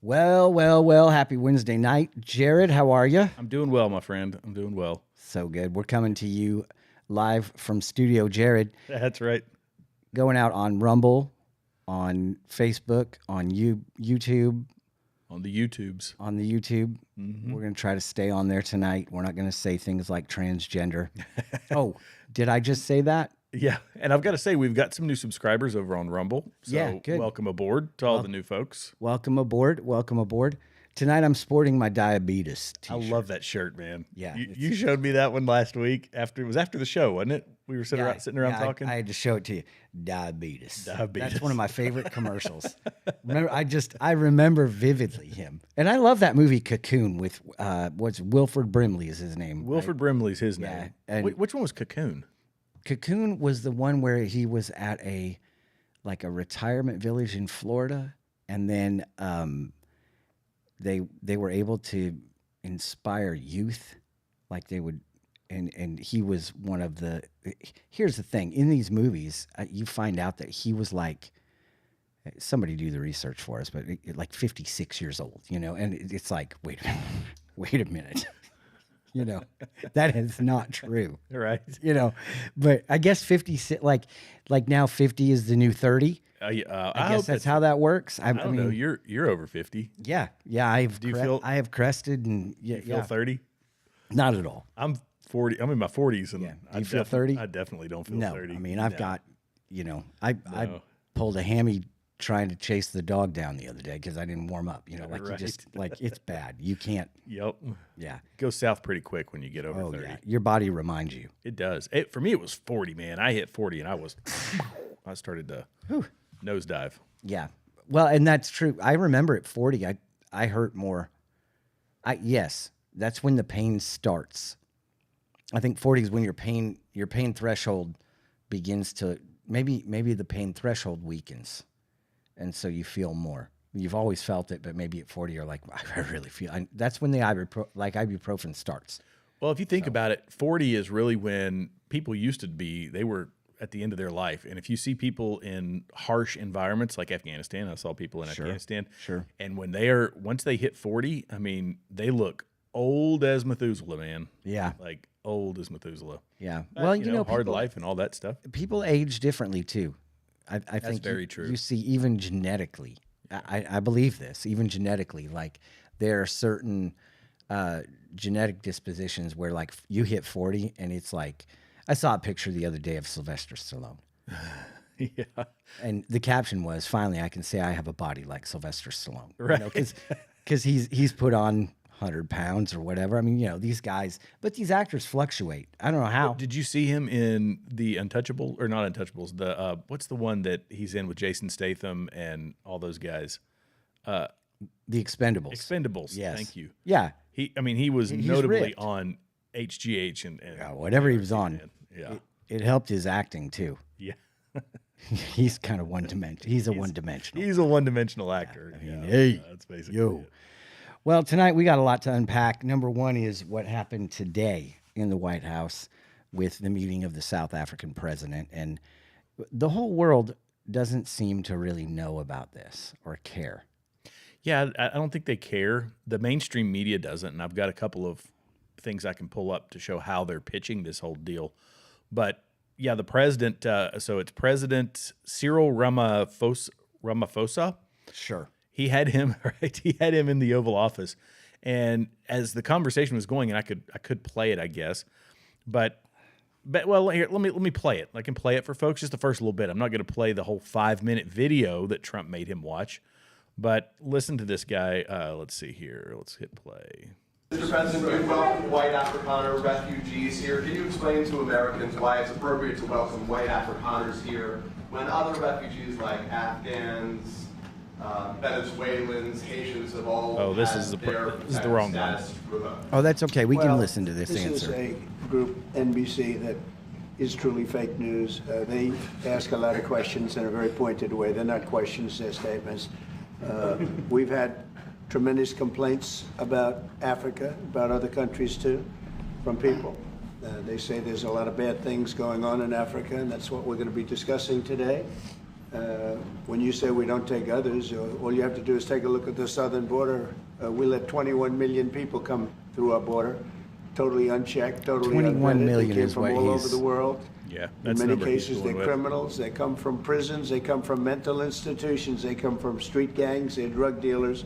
Well. Happy Wednesday night. Jared, how are you? I'm doing well, my friend. I'm doing well. So good. We're coming to you live from Studio Jared. That's right. Going out on Rumble, on Facebook, on YouTube. On the YouTubes. On the YouTube. Mm-hmm. We're going to try to stay on there tonight. We're not going to say things like transgender. Oh, did I just say that? Yeah. And I've got to say, we've got some new subscribers over on Rumble. So Yeah, good. welcome aboard to all the new folks. Welcome aboard. Welcome aboard. Tonight I'm sporting my diabetes t-shirt. I love that shirt, man. Yeah. You showed me that one last week. It was after the show, wasn't it? We were sitting around talking. I had to show it to you. Diabetes. Diabetes. That's one of my favorite commercials. I remember vividly him. And I love that movie Cocoon with Wilford Brimley is his name. Wilford Brimley's his Yeah, name. and- Which one was Cocoon? Cocoon was the one where he was at a retirement village in Florida, and then they were able to inspire youth, like they would, and he was one of the. Here's the thing: in these movies, you find out that he was like. Somebody do the research for us, but like 56 years old, and it's like, wait a minute. That is not true. Right. But I guess 50, like now 50 is the new 30. I guess that's how that works. I don't know. You're over 50. Yeah. I have crested and you feel 30? Not at all. I'm 40. I'm in my 40s and Do you feel 30? I definitely don't feel No, 30. I mean, I've got, I pulled a hammy trying to chase the dog down the other day because I didn't warm up. You just it's bad. You can't. Yep. Yeah. Go south pretty quick when you get over 30. Yeah. Your body reminds you. It does. For me, it was 40, man. I hit 40 and I started to nosedive. Yeah. Well, and that's true. I remember at 40, I hurt more. Yes, that's when the pain starts. I think 40 is when your pain threshold begins to maybe the pain threshold weakens. And so you feel more. You've always felt it, but maybe at 40 you're like, I really feel. That's when the ibuprofen starts. Well, if you think about it, 40 is really when people used to be. They were at the end of their life, and if you see people in harsh environments like Afghanistan, I saw people in Afghanistan. Sure. And once they hit 40, I mean, they look old as Methuselah, man. Yeah. Like old as Methuselah. Yeah. But, Well, hard life and all that stuff. People age differently too. I That's think very true. You see, even genetically, I believe this. Even genetically, like there are certain genetic dispositions where, like, you hit 40, and it's like, I saw a picture the other day of Sylvester Stallone. Yeah. And the caption was, "Finally, I can say I have a body like Sylvester Stallone." Right. Because he's put on 100 pounds or whatever. I mean, these guys, but these actors fluctuate. I don't know how. Did you see him in the Untouchable or not Untouchables? The what's the one that he's in with Jason Statham and all those guys? The Expendables. Expendables. Yes. Thank you. Yeah. He was He's notably ripped. on HGH and Whatever he was on. Yeah. It helped his acting too. Yeah. He's kind of one-dimensional. He's a one-dimensional. He's a one-dimensional actor. I mean, hey, that's basically it. Well, tonight we got a lot to unpack. Number one is what happened today in the White House with the meeting of the South African president. And the whole world doesn't seem to really know about this or care. Yeah, I don't think they care. The mainstream media doesn't, and I've got a couple of things I can pull up to show how they're pitching this whole deal. But yeah, the president, so it's President Cyril Ramaphosa. Sure. He had him right. He had him in the Oval Office, and as the conversation was going, and I could play it, I guess, but well, here let me play it. I can play it for folks just the first little bit. I'm not going to play the whole 5-minute video that Trump made him watch, but listen to this guy. Let's see here. Let's hit play. Mr. President, you welcome white Afrikaner refugees here. Can you explain to Americans why it's appropriate to welcome white Afrikaners here when other refugees like Afghans, Venezuelans, Haitians have all this is the wrong one. Oh, that's okay. We can listen to this answer. answer. This is a group, NBC, that is truly fake news. They ask a lot of questions in a very pointed way. They're not questions, they're statements. We've had tremendous complaints about Africa, about other countries too, from people. They say there's a lot of bad things going on in Africa, and that's what we're going to be discussing today. When you say we don't take others, all you have to do is take a look at the southern border. We let 21 million people come through our border, totally unchecked, totally 21 unvetted. million They came is from what all over he's- the world. Yeah, In that's the many number he's cases, going they're with. criminals. They come from prisons. They come from mental institutions. They come from street gangs. They're drug dealers.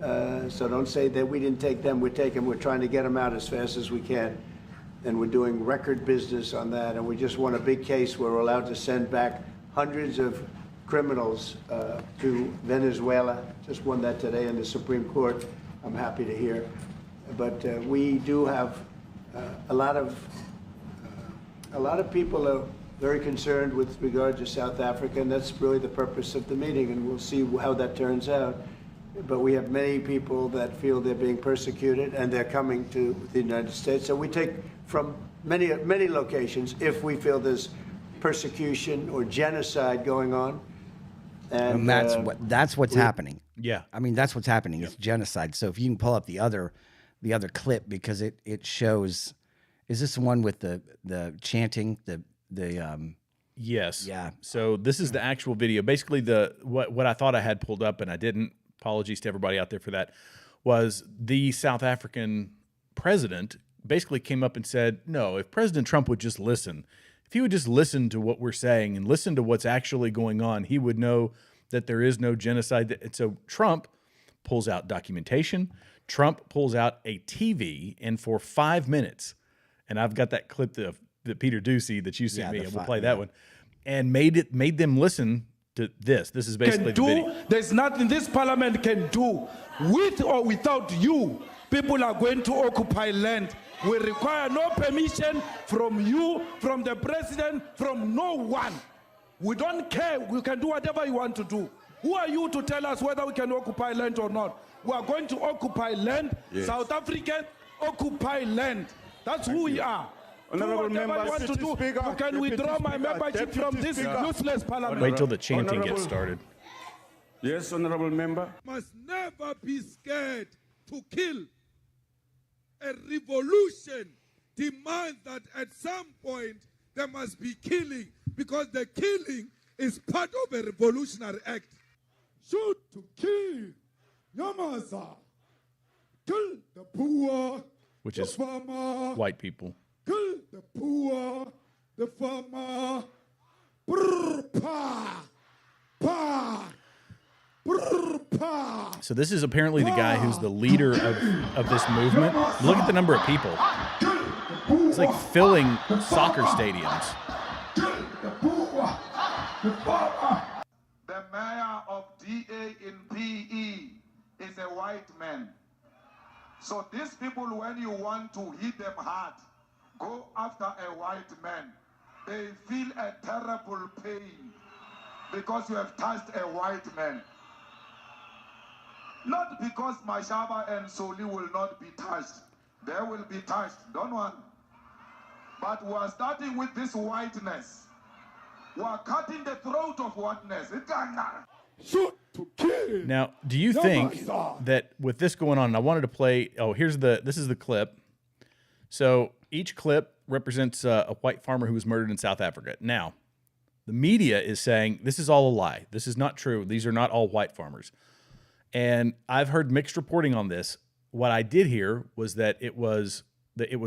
So don't say that we didn't take them. We take them. We're trying to get them out as fast as we can. And we're doing record business on that. And we just won a big case where we're allowed to send back hundreds of criminals to Venezuela. Just won that today in the Supreme Court. I'm happy to hear. But we do have a lot of people are very concerned with regard to South Africa, and that's really the purpose of the meeting, and we'll see how that turns out. But we have many people that feel they're being persecuted, and they're coming to the United States. So we take from many locations if we feel there's persecution or genocide going on. And that's what's happening. Yeah. I mean, that's what's happening. It's genocide. So if you can pull up the other clip, because it shows. Is this the one with the chanting? Yes. Yeah. So this is the actual video. Basically, what I thought I had pulled up and I didn't. Apologies to everybody out there for that. Was the South African president basically came up and said, "No, if President Trump would just listen, if he would just listen to what we're saying and listen to what's actually going on, he would know that there is no genocide." And so Trump pulls out documentation. Trump pulls out a TV, and for 5 minutes. And I've got that clip that Peter Ducey that you sent me, and we'll play that one, and made them listen to this. This is basically the video. There's nothing this parliament can do. With or without you, people are going to occupy land. We require no permission from you, from the president, from no one. We don't care. We can do whatever you want to do. Who are you to tell us whether we can occupy land or not? We are going to occupy land. Yes. South Africa, occupy land. That's who we are. Honorable member, you can withdraw my membership from this useless parliament. Wait till the chanting gets started. Yes, honorable member. Must never be scared to kill. A revolution demands that at some point there must be killing, because the killing is part of a revolutionary act. Shoot to kill. Yamasa. Kill the poor. Which is farmer, white people. Kill the poor, the farmer. Brr, pa, pa, brr, pa. So this is apparently the guy who's the leader of this movement. Look at the number of people. It's like filling soccer stadiums. The mayor of DA in PE is a white man. So these people, when you want to hit them hard, go after a white man. They feel a terrible pain because you have touched a white man. Not because Mashaba and Soli will not be touched. They will be touched, don't worry. But we are starting with this whiteness. We are cutting the throat of whiteness. It can't. Shoot to kill. Now, do you think that with this going on, and I wanted to play, this is the clip. So each clip represents a white farmer who was murdered in South Africa. Now, the media is saying this is all a lie. This is not true. These are not all white farmers. And I've heard mixed reporting on this. What I did hear was that it was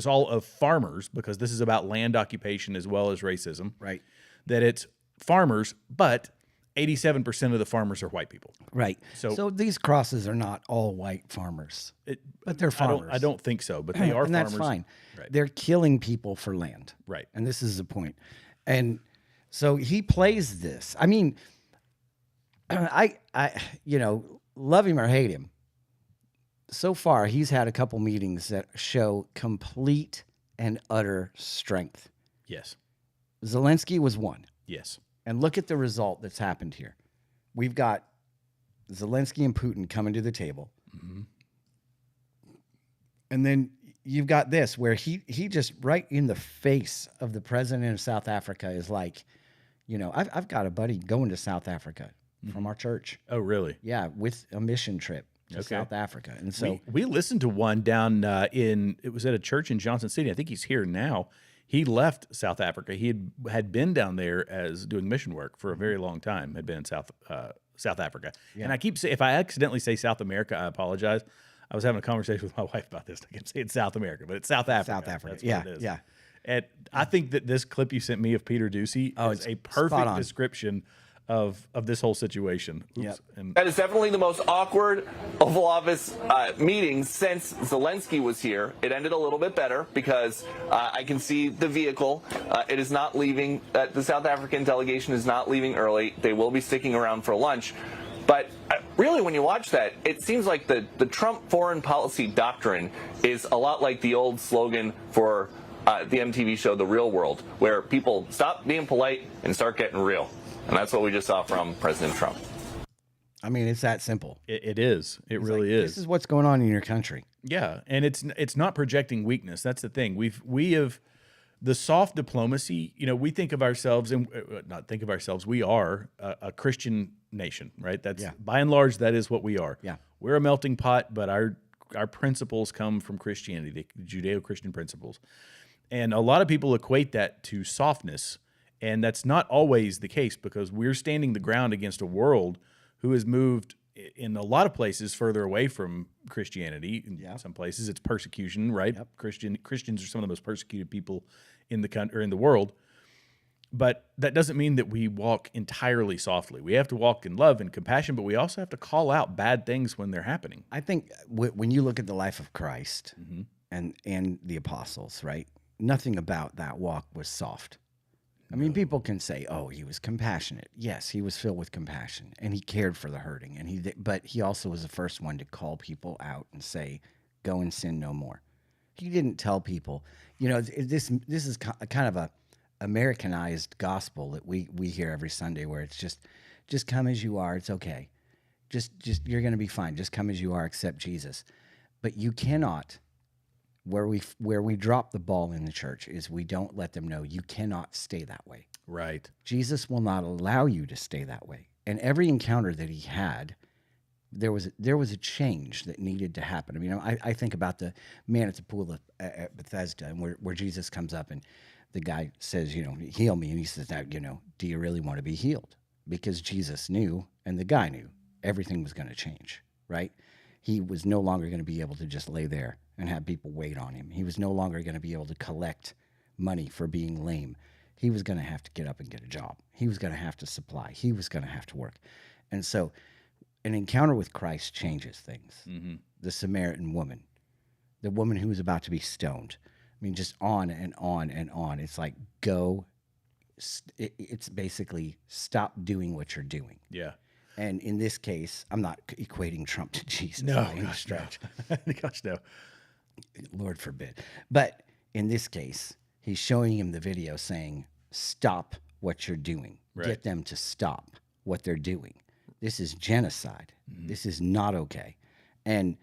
all of farmers, because this is about land occupation as well as racism. Right. That it's farmers, but 87% of the farmers are white people. Right. So- So these crosses are not all white farmers, but they're farmers. I don't think so, but they are and farmers. that's fine. Right. They're killing people for land. Right. And this is the point. And so he plays this. I mean, I love him or hate him. So far, he's had a couple meetings that show complete and utter strength. Yes. Zelensky was one. Yes. And look at the result that's happened here. We've got Zelensky and Putin coming to the table. Mm-hmm. And then you've got this where he just right in the face of the president of South Africa is like, I've got a buddy going to South Africa from our church. Oh, really? Yeah, with a mission trip to South Africa. And so we listened to one down it was at a church in Johnson City. I think he's here now. He left South Africa. He had been down there as doing mission work for a very long time. Had been in South Africa. And I keep saying, if I accidentally say South America, I apologize. I was having a conversation with my wife about this. I kept saying South America, but it's South Africa. South Africa. That's what it is. Yeah. And I think that this clip you sent me of Peter Ducey is a perfect description of this whole situation. Oops. Yep. And that is definitely the most awkward Oval Office meeting since Zelensky was here. It ended a little bit better because I can see the vehicle. It is not leaving. The South African delegation is not leaving early. They will be sticking around for lunch. But really, when you watch that, it seems like the Trump foreign policy doctrine is a lot like the old slogan for the MTV show The Real World, where people stop being polite and start getting real. And that's what we just saw from President Trump. I mean, it's that simple. it is. It really is. This is what's going on in your country. Yeah, and it's not projecting weakness. That's the thing. We have the soft diplomacy. You know, we think of ourselves, and not think of ourselves. We are a Christian nation, right? That's by and large that is what we are. Yeah, we're a melting pot, but our principles come from Christianity, the Judeo-Christian principles, and a lot of people equate that to softness. And that's not always the case because we're standing the ground against a world who has moved in a lot of places further away from Christianity. In some places it's persecution, right? Yep. Christians are some of the most persecuted people in the country or in the world. But that doesn't mean that we walk entirely softly. We have to walk in love and compassion, but we also have to call out bad things when they're happening. I think when you look at the life of Christ and the apostles, right? Nothing about that walk was soft. I mean, people can say, "Oh, he was compassionate." Yes, he was filled with compassion, and he cared for the hurting. But he also was the first one to call people out and say, "Go and sin no more." He didn't tell people, you know, this is kind of a Americanized gospel that we hear every Sunday, where it's just come as you are. It's okay. Just you're going to be fine. Just come as you are. Accept Jesus. But you cannot. Where we drop the ball in the church is we don't let them know you cannot stay that way. Right. Jesus will not allow you to stay that way. And every encounter that he had, there was a change that needed to happen. I mean, I think about the man at the pool at Bethesda, and where Jesus comes up and the guy says, you know, heal me, and he says, now, you know, do you really want to be healed? Because Jesus knew, and the guy knew, everything was going to change. Right? He was no longer going to be able to just lay there and have people wait on him. He was no longer going to be able to collect money for being lame. He was going to have to get up and get a job. He was going to have to supply. He was going to have to work. And so an encounter with Christ changes things. Mm-hmm. The Samaritan woman, the woman who was about to be stoned. I mean, just on and on and on. It's like, it's basically stop doing what you're doing. Yeah. And in this case, I'm not equating Trump to Jesus. No, gosh, no. Gosh, no. Lord forbid. But in this case, he's showing him the video saying, stop what you're doing. Right. Get them to stop what they're doing. This is genocide. Mm-hmm. This is not okay. And,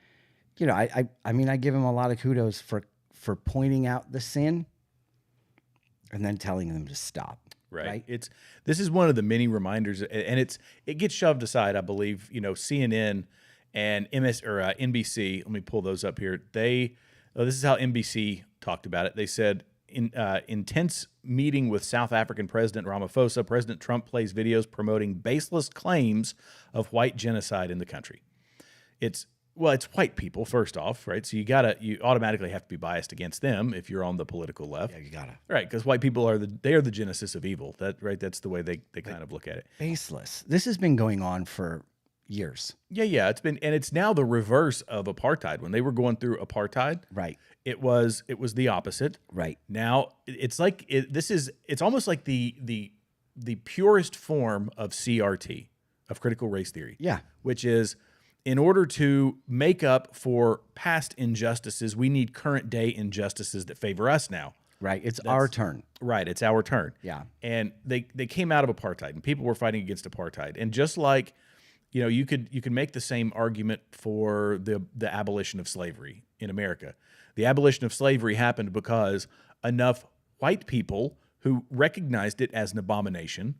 you know, I mean, I give him a lot of kudos for pointing out the sin and then telling them to stop. Right. This is one of the many reminders, and it gets shoved aside. I believe, you know, CNN and NBC. Let me pull those up here. This is how NBC talked about it. They said intense meeting with South African President Ramaphosa. President Trump plays videos promoting baseless claims of white genocide in the country. It's white people, first off, right? So you automatically have to be biased against them if you're on the political left. Yeah, you gotta. Right, because white people are the genesis of evil. That's the way they kind of look at it. Baseless. This has been going on for years. Yeah, it's now the reverse of apartheid. When they were going through apartheid, right, it was the opposite. Right. Now it's like it's almost like the purest form of CRT, of critical race theory. Yeah. Which is, in order to make up for past injustices, we need current day injustices that favor us now. Right. It's our turn. Right. It's our turn. Yeah. And they came out of apartheid, and people were fighting against apartheid. And just like, you know, you could make the same argument for the abolition of slavery in America. The abolition of slavery happened because enough white people who recognized it as an abomination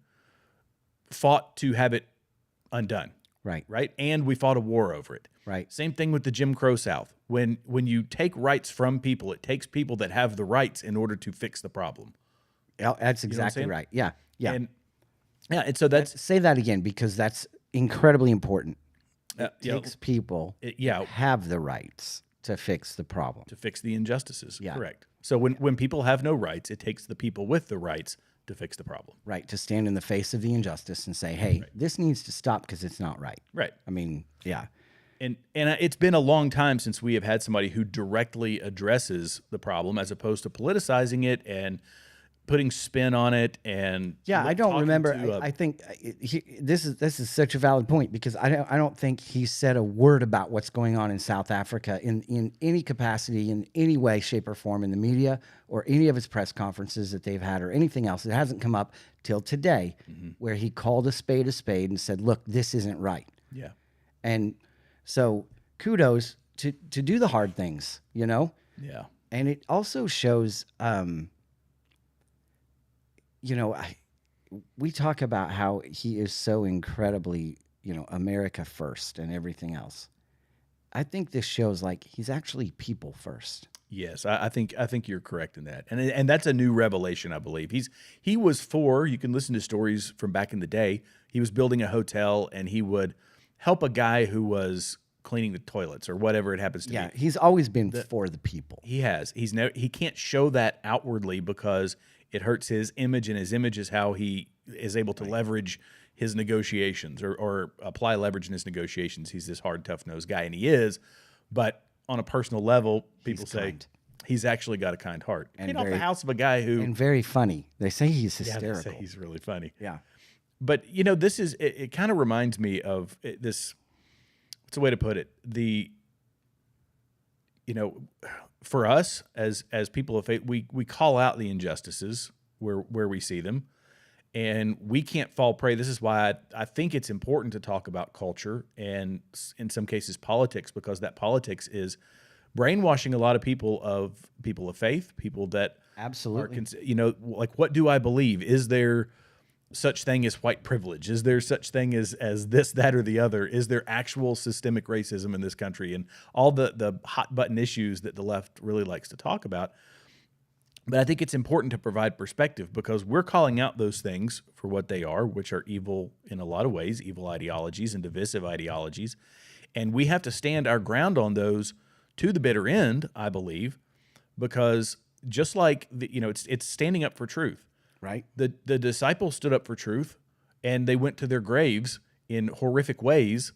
fought to have it undone. Right. Right. And we fought a war over it. Right. Same thing with the Jim Crow South. When you take rights from people, it takes people that have the rights in order to fix the problem. Yeah, that's what I'm exactly saying? right. Yeah. Yeah. And so that's Say that again, because that's incredibly important. It you know, takes people that have the rights to fix the problem. to fix the injustices. Yeah. Correct. So when people have no rights, it takes the people with the rights to fix the problem. Right. To stand in the face of the injustice and say, hey, this needs to stop because it's not right. Right. I mean, yeah. And it's been a long time since we have had somebody who directly addresses the problem as opposed to politicizing it and putting spin on it. And Yeah, I don't talking remember. to I think this is such a valid point, because I don't think he said a word about what's going on in South Africa in any capacity, in any way, shape, or form in the media or any of his press conferences that they've had or anything else. It hasn't come up till today, where he called a spade and said, "Look, this isn't right." Yeah. And so kudos to do the hard things, you know? Yeah. And it also shows, you know, we talk about how he is so incredibly, you know, America first and everything else. I think this shows like he's actually people first. Yes, I think you're correct in that, and that's a new revelation. I believe he was for. You can listen to stories from back in the day. He was building a hotel, and he would help a guy who was cleaning the toilets or whatever it happens to be. Yeah, he's always been for the people. He has. He can't show that outwardly because it hurts his image, and his image is how he is able to leverage his negotiations or apply leverage in his negotiations. He's this hard, tough-nosed guy, and he is. But on a personal level, people say kind. he's actually got a kind heart. And Get off the very- house of a guy who And very funny. They say he's yeah, they hysterical. say he's really funny. Yeah. But you know, this is it kind of reminds me of this. What's a way to put it? You know, for us as people of faith, we call out the injustices where we see them, and we can't fall prey. This is why I think it's important to talk about culture and in some cases politics, because that politics is brainwashing a lot of people of faith, people that Absolutely. are, you know, like, what do I believe? Is there such thing as white privilege? Is there such thing as this, that, or the other? Is there actual systemic racism in this country? And all the hot button issues that the left really likes to talk about. But I think it's important to provide perspective, because we're calling out those things for what they are, which are evil in a lot of ways, evil ideologies and divisive ideologies. And we have to stand our ground on those to the bitter end, I believe, because just like, it's standing up for truth. Right. The disciples stood up for truth, and they went to their graves in horrific ways,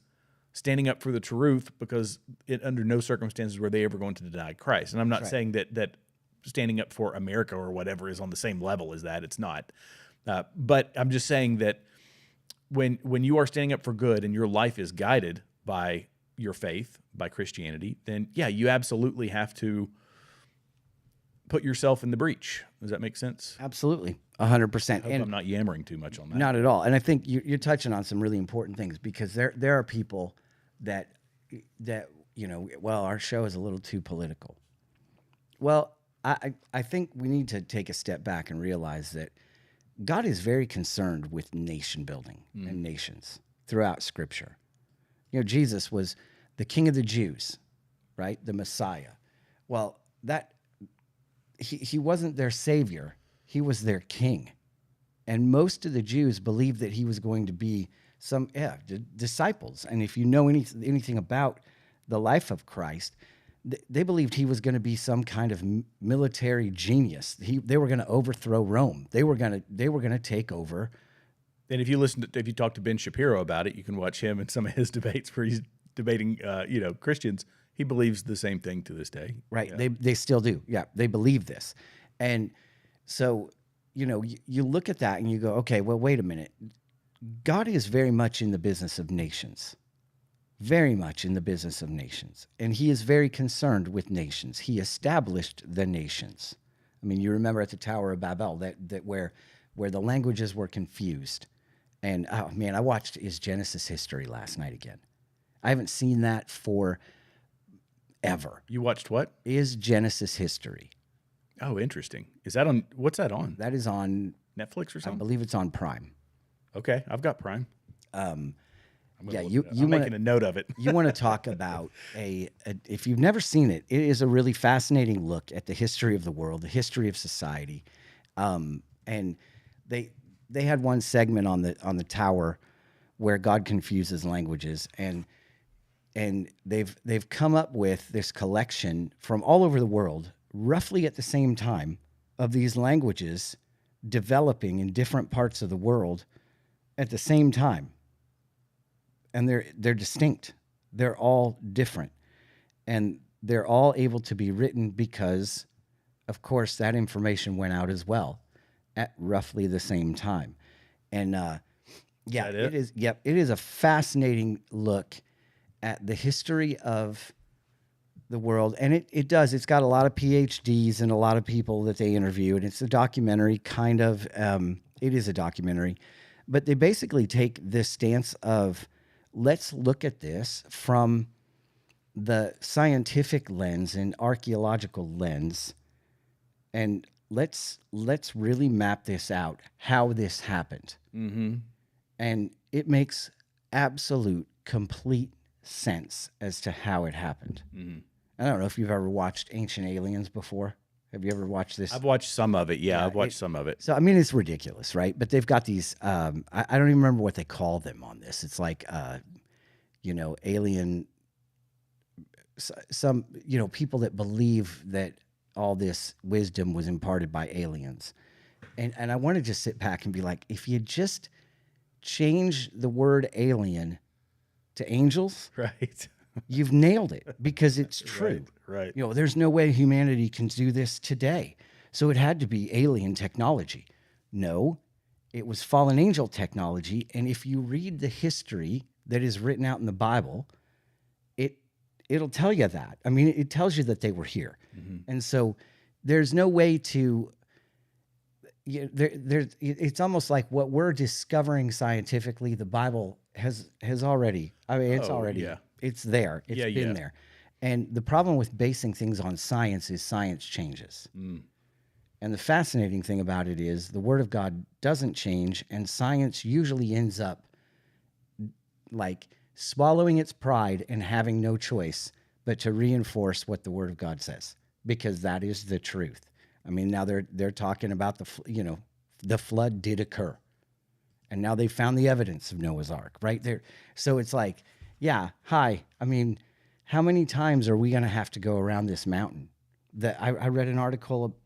standing up for the truth, because under no circumstances were they ever going to deny Christ. And I'm not saying that standing up for America or whatever is on the same level as that. It's not. But I'm just saying that when you are standing up for good and your life is guided by your faith, by Christianity, then yeah, you absolutely have to put yourself in the breach. Does that make sense? Absolutely. 100%. I hope I'm not yammering too much on that. Not at all. And I think you're touching on some really important things, because there are people that, you know, well, our show is a little too political. Well, I think we need to take a step back and realize that God is very concerned with nation building and nations throughout Scripture. You know, Jesus was the King of the Jews, right? The Messiah. Well, he wasn't their savior. He was their king. And most of the Jews believed that he was going to be disciples. And if you know anything about the life of Christ, they believed he was going to be some kind of military genius. They were going to overthrow Rome. They were going to take over. And if you talk to Ben Shapiro about it, you can watch him in some of his debates where he's debating, Christians. He believes the same thing to this day. Right. Yeah. They still do. Yeah. They believe this. And so, you know, you look at that and you go, okay, well, wait a minute. God is very much in the business of nations. Very much in the business of nations. And he is very concerned with nations. He established the nations. I mean, you remember at the Tower of Babel that where the languages were confused. And oh man, I watched his Genesis history last night again. I haven't seen that for ever. You watched what? Is Genesis history. Oh, interesting. Is that on? What's that on? That is on Netflix or I something? believe it's on Prime. Okay, I've got Prime. Yeah, I'm making a note of it. You want to talk about if you've never seen it, it is a really fascinating look at the history of the world, the history of society. And they had one segment on the tower where God confuses languages, and they've come up with this collection from all over the world, roughly at the same time, of these languages developing in different parts of the world at the same time. And they're distinct. They're all different. And they're all able to be written because, of course, that information went out as well at roughly the same time. And it is. Yep, it is a fascinating look at the history of the world. And it does. It's got a lot of PhDs and a lot of people that they interview. And it's a documentary, kind of. It is a documentary. But they basically take this stance of, let's look at this from the scientific lens and archaeological lens, and let's really map this out, how this happened. Mm-hmm. And it makes absolute, complete sense as to how it happened. Mm-hmm. I don't know if you've ever watched Ancient Aliens before. Have you ever watched this? I've watched some of it. Yeah, I've watched some of it. So, I mean, it's ridiculous, right? But they've got these, I don't even remember what they call them on this. It's like, alien, some, people that believe that all this wisdom was imparted by aliens. And I want to just sit back and be like, if you just change the word alien to angels, right, you've nailed it, because it's true. Right. There's no way humanity can do this today. So it had to be alien technology. No, it was fallen angel technology. And if you read the history that is written out in the Bible, it'll tell you that. I mean, it tells you that they were here. Mm-hmm. And so there's no way to, it's almost like what we're discovering scientifically, the Bible has already, it's there. It's been there. And the problem with basing things on science is science changes. Mm. And the fascinating thing about it is the Word of God doesn't change, and science usually ends up like swallowing its pride and having no choice but to reinforce what the Word of God says, because that is the truth. I mean, now they're talking about the flood did occur, and now they found the evidence of Noah's Ark right there. So it's like, I mean, how many times are we going to have to go around this mountain? That I read an article.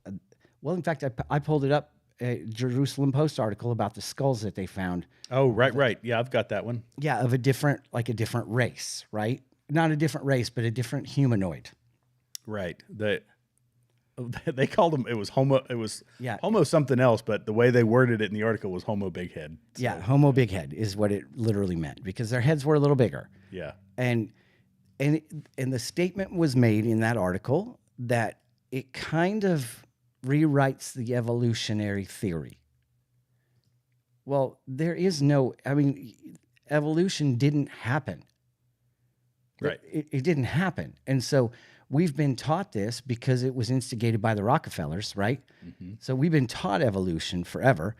In fact, I pulled it up, a Jerusalem Post article about the skulls that they found. Oh, right. Yeah, I've got that one. Yeah, of a different race, right? Not a different race, but a different humanoid. Right. They called them. It was Homo. It was Homo something else, but the way they worded it in the article was Homo Bighead. So. Yeah, Homo Bighead is what it literally meant, because their heads were a little bigger. Yeah. And the statement was made in that article that it kind of rewrites the evolutionary theory. Well, there is no, evolution didn't happen. Right. It didn't happen. And so we've been taught this because it was instigated by the Rockefellers, right? Mm-hmm. So we've been taught evolution forever,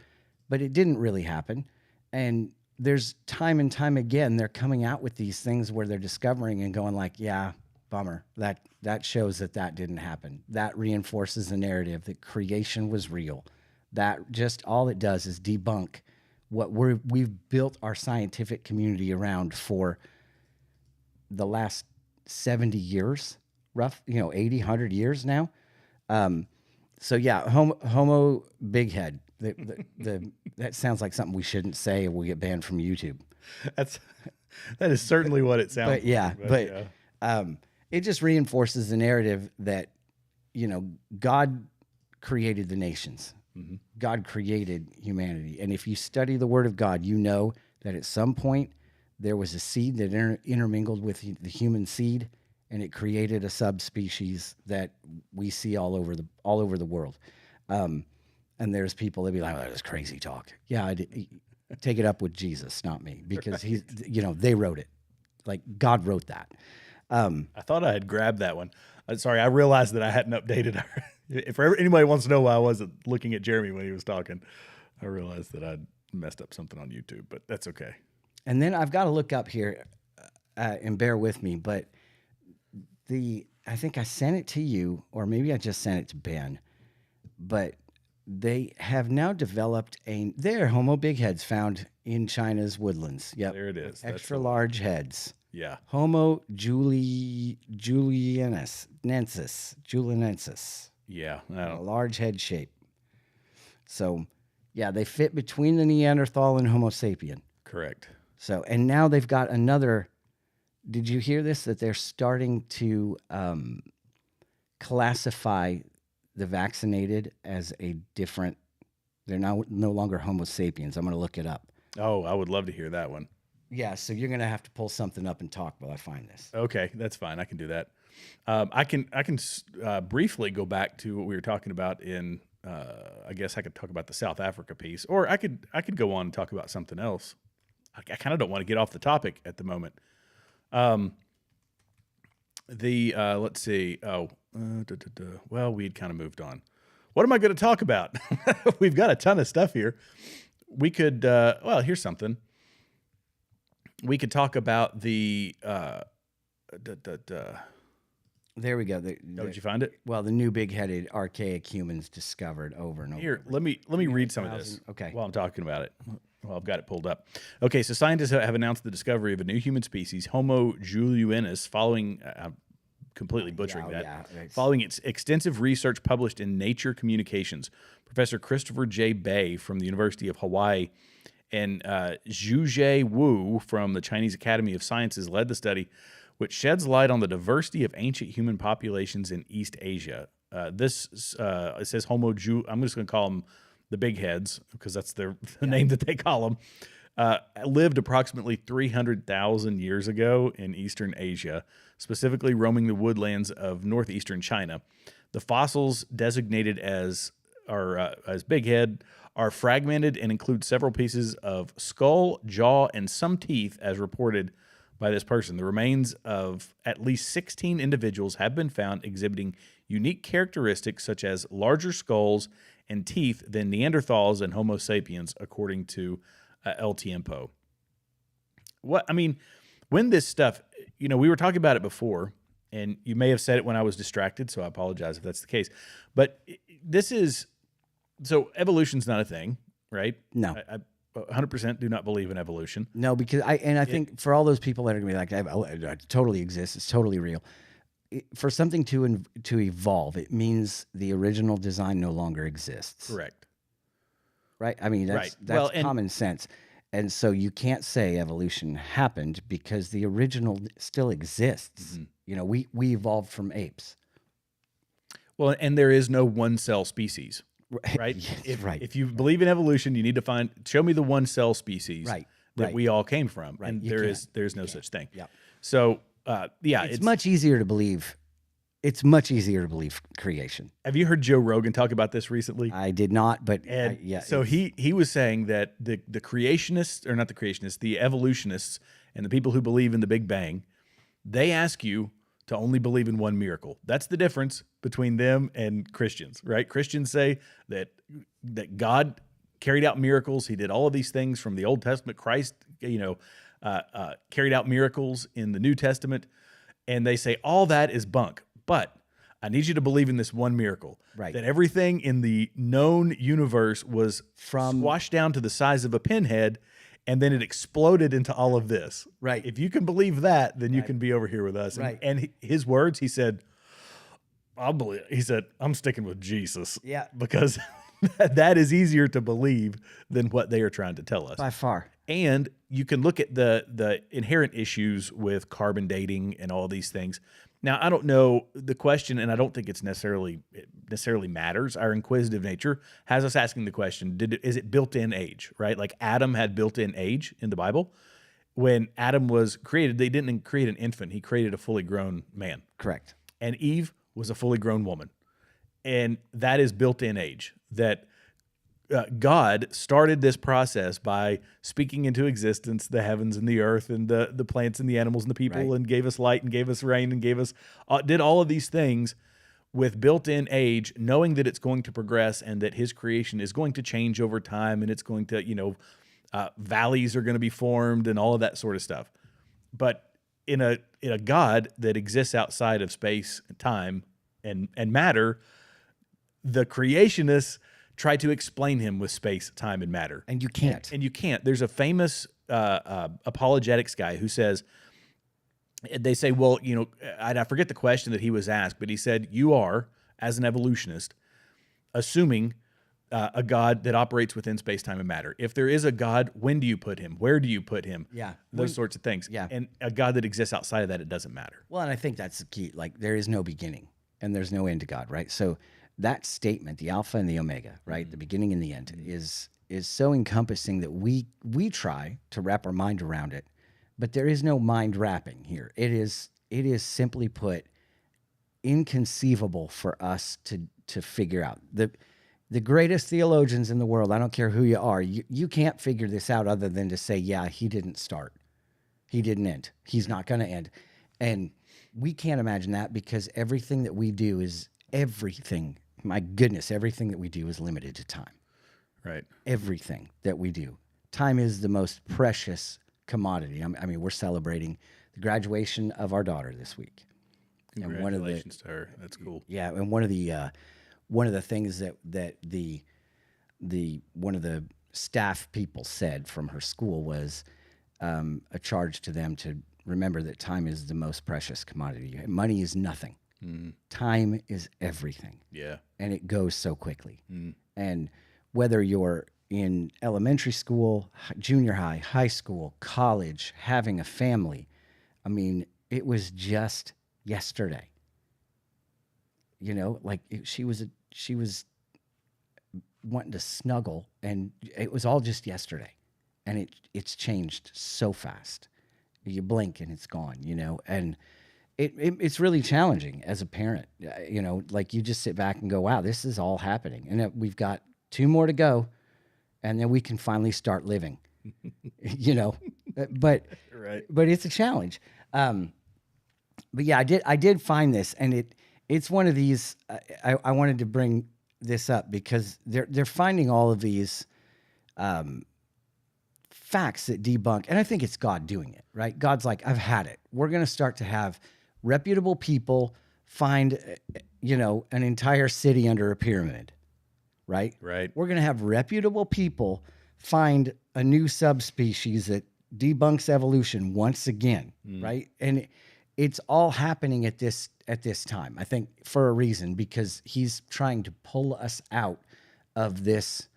but it didn't really happen. And there's time and time again, they're coming out with these things where they're discovering and going like, yeah, bummer. That shows that didn't happen. That reinforces the narrative that creation was real. That just all it does is debunk what we've built our scientific community around for the last 70 years, 80, 100 years now. So yeah, Homo Bighead. That sounds like something we shouldn't say, or we get banned from YouTube. That is certainly what it sounds. But it just reinforces the narrative that God created the nations. Mm-hmm. God created humanity, and if you study the Word of God, you know that at some point there was a seed that intermingled with the human seed, and it created a subspecies that we see all over the world. And there's people that be like, "Oh, that's crazy talk." Yeah, take it up with Jesus, not me, because he's, they wrote it. Like God wrote that. I thought I had grabbed that one. Sorry, I realized that I hadn't updated. If anybody wants to know why I wasn't looking at Jeremy when he was talking, I realized that I'd messed up something on YouTube, but that's okay. And then I've got to look up here, and bear with me, but I think I sent it to you, or maybe I just sent it to Ben, but they have now developed they're Homo Bigheads found in China's woodlands. Yep. There it is. That's Extra large heads. Yeah. Homo julienensis. Yeah. A large head shape. So, yeah, they fit between the Neanderthal and Homo sapien. Correct. So, and now they've got another. Did you hear this? That they're starting to classify the vaccinated as a different. They're now no longer Homo sapiens. I'm going to look it up. Oh, I would love to hear that one. Yeah, so you're going to have to pull something up and talk while I find this. Okay, that's fine. I can do that. I can briefly go back to what we were talking about in. I guess I could talk about the South Africa piece, or I could go on and talk about something else. I kind of don't want to get off the topic at the moment. Let's see. Well, we'd kind of moved on. What am I going to talk about? We've got a ton of stuff here. We could. Well, here's something. We could talk about the. There we go. Did you find it? Well, the new big-headed archaic humans discovered over and over. Here, let me read some of this. Okay. While I'm talking about it. Well, I've got it pulled up. Okay, so scientists have announced the discovery of a new human species, Homo juliensis, following. I'm completely butchering that. Following its extensive research published in Nature Communications, Professor Christopher J. Bay from the University of Hawaii and Zhuzhe Wu from the Chinese Academy of Sciences led the study, which sheds light on the diversity of ancient human populations in East Asia. It says Homo Ju. I'm just going to call them the big heads because that's the name that they call them. Lived approximately 300,000 years ago in Eastern Asia, specifically roaming the woodlands of northeastern China. The fossils designated as bighead are fragmented and include several pieces of skull, jaw, and some teeth, as reported by this person. The remains of at least 16 individuals have been found exhibiting unique characteristics such as larger skulls and teeth than Neanderthals and Homo sapiens, according to El Tiempo. When this stuff, we were talking about it before, and you may have said it when I was distracted, so I apologize if that's the case. But so evolution's not a thing, right? No. I 100% do not believe in evolution. No, because I think for all those people that are going to be like, it totally exists, it's totally real. For something to evolve, it means the original design no longer exists. Correct. Right? I mean, that's common sense. And so you can't say evolution happened because the original still exists. Mm-hmm. We evolved from apes. Well, and there is no one-cell species, right? Yes, right. If you believe in evolution, you need to show me the one-cell species that we all came from. Right. And there's no such thing. Yeah. So, it's much easier to believe. It's much easier to believe creation. Have you heard Joe Rogan talk about this recently? I did not, but So he was saying that the creationists, or not the creationists, the evolutionists and the people who believe in the Big Bang, they ask you to only believe in one miracle. That's the difference between them and Christians, right? Christians say that God carried out miracles. He did all of these things from the Old Testament. Christ, carried out miracles in the New Testament. And they say all that is bunk. But I need you to believe in this one miracle. Right. That everything in the known universe was squashed down to the size of a pinhead, and then it exploded into all of this. Right. If you can believe that, then you can be over here with us. Right. And his words, he said, I'm sticking with Jesus. Yeah. Because that is easier to believe than what they are trying to tell us. By far. And you can look at the inherent issues with carbon dating and all these things. Now, I don't know the question, and I don't think it necessarily matters. Our inquisitive nature has us asking the question, is it built-in age, right? Like Adam had built-in age in the Bible. When Adam was created, they didn't create an infant. He created a fully grown man. Correct. And Eve was a fully grown woman. And that is built-in age, that God started this process by speaking into existence the heavens and the earth and the plants and the animals and the people, right, and gave us light and gave us rain and gave us did all of these things with built-in age, knowing that it's going to progress and that his creation is going to change over time and it's going to valleys are going to be formed and all of that sort of stuff. But in a God that exists outside of space, time, and matter, the creationists try to explain him with space, time, and matter. And you can't. And you can't. There's a famous apologetics guy who says, they say, well, you know, I forget the question that he was asked, but he said, you are, as an evolutionist, assuming a God that operates within space, time, and matter. If there is a God, when do you put him? Where do you put him? Yeah. Those sorts of things. Yeah. And a God that exists outside of that, it doesn't matter. Well, and I think that's the key. Like, there is no beginning and there's no end to God, right? So that statement, the Alpha and the Omega, right, the beginning and the end, is so encompassing that we try to wrap our mind around it, but there is no mind wrapping here. It is simply put inconceivable for us to figure out. The greatest theologians in the world, I don't care who you are, you can't figure this out other than to say, yeah, he didn't start. He didn't end. He's not going to end. And we can't imagine that because everything that we do is everything. My goodness, everything that we do is limited to time. Right. Everything that we do. Time is the most precious commodity. I mean, we're celebrating the graduation of our daughter this week. Congratulations to her. That's cool. Yeah, and one of the things that one of the staff people said from her school was a charge to them to remember that time is the most precious commodity. Money is nothing. Time is everything. Yeah. And it goes so quickly. And whether you're in elementary school, junior high, high school, college, having a family, I mean, it was just yesterday. You know, like she was wanting to snuggle, and it was all just yesterday, and it's changed so fast. You blink and it's gone, you know, and it's really challenging as a parent. You know, like you just sit back and go, wow, this is all happening, and we've got 2 more to go, and then we can finally start living. You know, but right. But it's a challenge. But yeah, I did find this, and it's one of these. I wanted to bring this up because they're finding all of these facts that debunk, and I think it's God doing it, right? God's like, I've had it. We're going to start to have reputable people find, you know, an entire city under a pyramid, right? Right. We're going to have reputable people find a new subspecies that debunks evolution once again, right? And it's all happening at this time, I think, for a reason, because he's trying to pull us out of this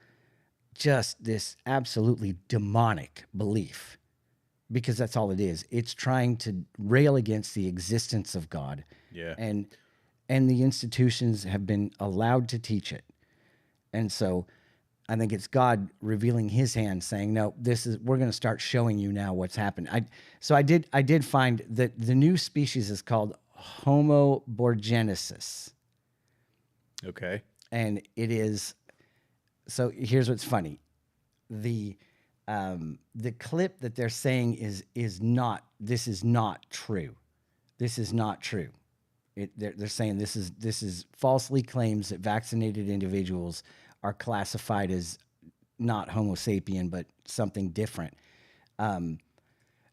absolutely demonic belief, because that's all it is. It's trying to rail against the existence of God. Yeah. And the institutions have been allowed to teach it. And so I think it's God revealing his hand saying, no, we're going to start showing you now what's happened. I did find that the new species is called Homo Bighead. Okay. And it is, so here's what's funny. The clip that they're saying is not true. This is not true. They're saying this is falsely claims that vaccinated individuals are classified as not Homo sapien, but something different.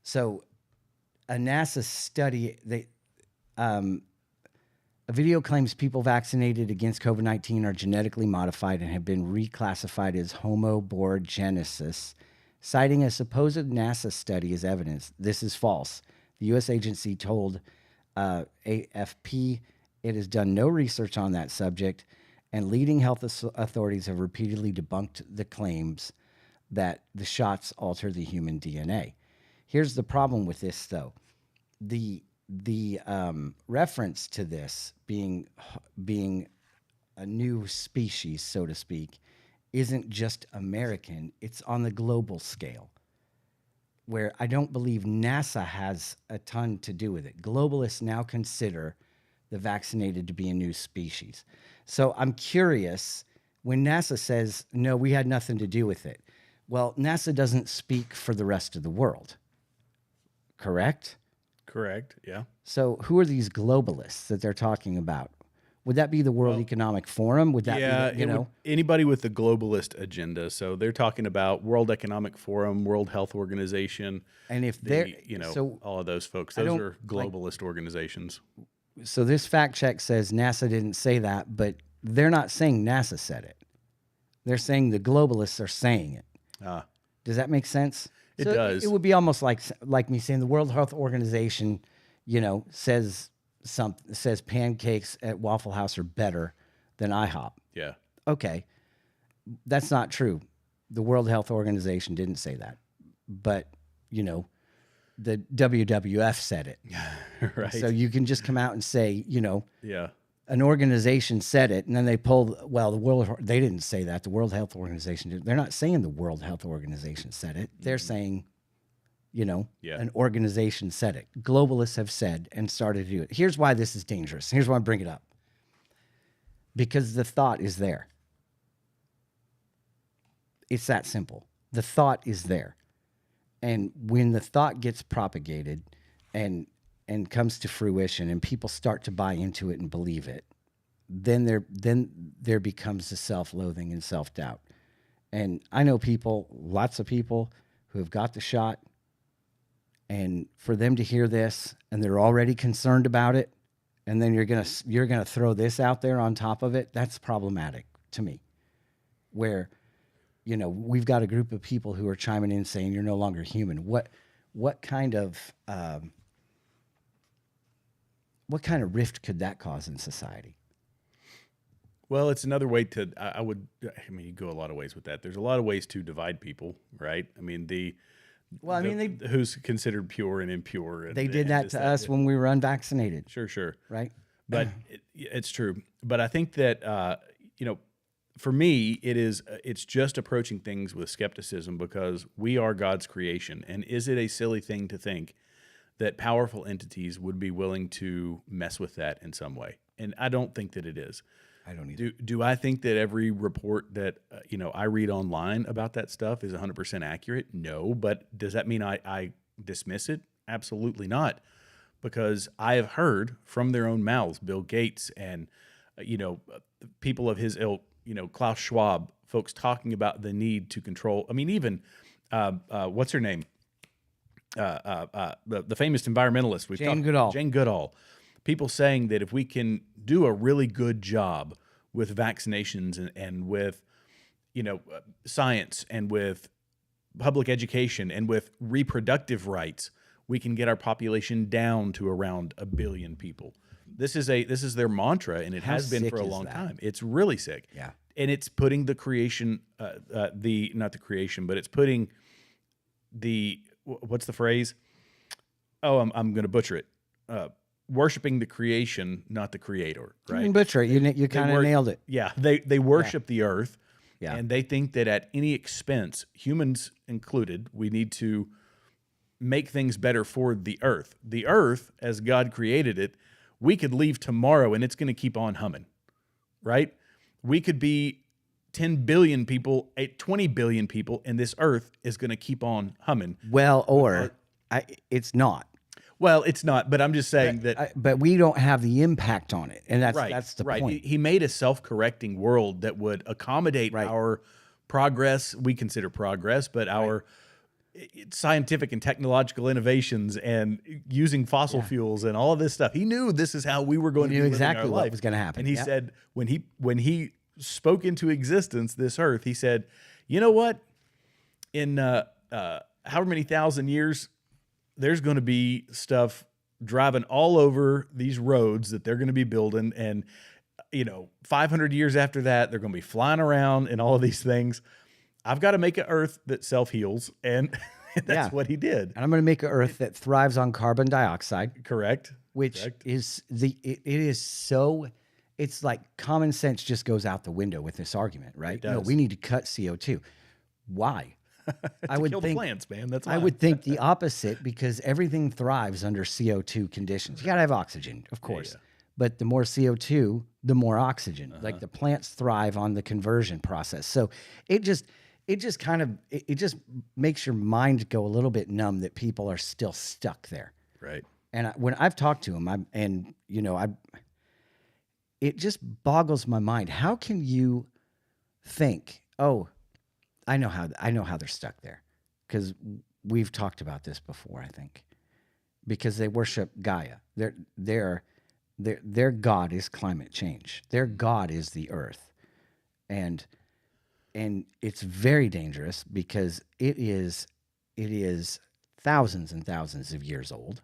So a NASA study, a video claims people vaccinated against COVID-19 are genetically modified and have been reclassified as Homo Bighead, citing a supposed NASA study as evidence. This is false. The U.S. agency told AFP it has done no research on that subject, and leading health authorities have repeatedly debunked the claims that the shots alter the human DNA. Here's the problem with this, though. The reference to this being a new species, so to speak, isn't just American. It's on the global scale, where I don't believe NASA has a ton to do with it. Globalists now consider the vaccinated to be a new species. So I'm curious, when NASA says, no, we had nothing to do with it. Well, NASA doesn't speak for the rest of the world, correct? Correct, yeah. So who are these globalists that they're talking about Would that be the World Economic Forum? Would that Yeah, be, you know? anybody with the globalist agenda. So they're talking about World Economic Forum, World Health Organization, And if they're, so all of those folks. Those are globalist organizations. So this fact check says NASA didn't say that, but they're not saying NASA said it. They're saying the globalists are saying it. Does that make sense? It does. It would be almost like me saying the World Health Organization, says pancakes at Waffle House are better than IHOP. Yeah. Okay. That's not true. The World Health Organization didn't say that. But, the WWF said it. Right. So you can just come out and say, Yeah. an organization said it, and then they they didn't say that. The World Health Organization did. They're not saying the World Health Organization said it. They're saying, an organization said it. Globalists have said and started to do it. Here's why this is dangerous. Here's why I bring it up. Because the thought is there. It's that simple. The thought is there. And when the thought gets propagated and comes to fruition and people start to buy into it and believe it, then there becomes the self-loathing and self-doubt. And I know lots of people who have got the shot, and for them to hear this and they're already concerned about it, and then you're gonna throw this out there on top of it, that's problematic to me. Where, we've got a group of people who are chiming in saying you're no longer human. What kind of rift could that cause in society? Well, it's another way to, you go a lot of ways with that. There's a lot of ways to divide people, right? I mean, who's considered pure and impure. And, they did that to us when we were unvaccinated. Sure. Right. But it's true. But I think that, for me, it's just approaching things with skepticism, because we are God's creation. And is it a silly thing to think that powerful entities would be willing to mess with that in some way? And I don't think that it is. I don't either. Do I think that every report that I read online about that stuff is 100% accurate? No. But does that mean I dismiss it? Absolutely not. Because I have heard from their own mouths, Bill Gates and people of his ilk, Klaus Schwab, folks talking about the need to control. I mean, even what's her name? The famous environmentalist. Jane Goodall. People saying that if we can do a really good job with vaccinations and with, science and with public education and with reproductive rights, we can get our population down to around 1 billion people. This is their mantra, and it has been for a long time. It's really sick. Yeah. And it's putting the creation, not the creation, but it's putting what's the phrase? Oh, I'm going to butcher it. Worshiping the creation, not the creator, right? You can butcher it. You kind of nailed it. Yeah. They worship the earth, Yeah. and they think that at any expense, humans included, we need to make things better for the earth. The earth, as God created it, we could leave tomorrow and it's going to keep on humming, right? We could be 10 billion people, 20 billion people, and this earth is going to keep on humming. Well, it's not. Well, it's not, but I'm just saying But we don't have the impact on it, and that's the right. point. He made a self-correcting world that would accommodate our progress. We consider progress, but our scientific and technological innovations and using fossil fuels and all of this stuff. He knew this is how we were going to be living exactly our what life. was going to happen. And he said when he spoke into existence this earth, he said, "You know what? In however many thousand years, there's going to be stuff driving all over these roads that they're going to be building, and 500 years after that, they're going to be flying around and all of these things. I've got to make an earth that self-heals," and that's what he did. And I'm going to make an earth that thrives on carbon dioxide. Correct. Which is it is so, it's like common sense just goes out the window with this argument, right? It does. No, we need to cut CO2. Why? I would kill the plants, man. That's why. I would think the opposite, because everything thrives under CO2 conditions. You got to have oxygen, of course. But the more CO2, the more oxygen. Like the plants thrive on the conversion process. So it just makes your mind go a little bit numb that people are still stuck there. Right. And when I've talked to them, it just boggles my mind. How can you think, oh, I know how they're stuck there, because we've talked about this before, I think, because they worship Gaia. Their god is climate change. Their god is the earth, and it's very dangerous because it is thousands and thousands of years old.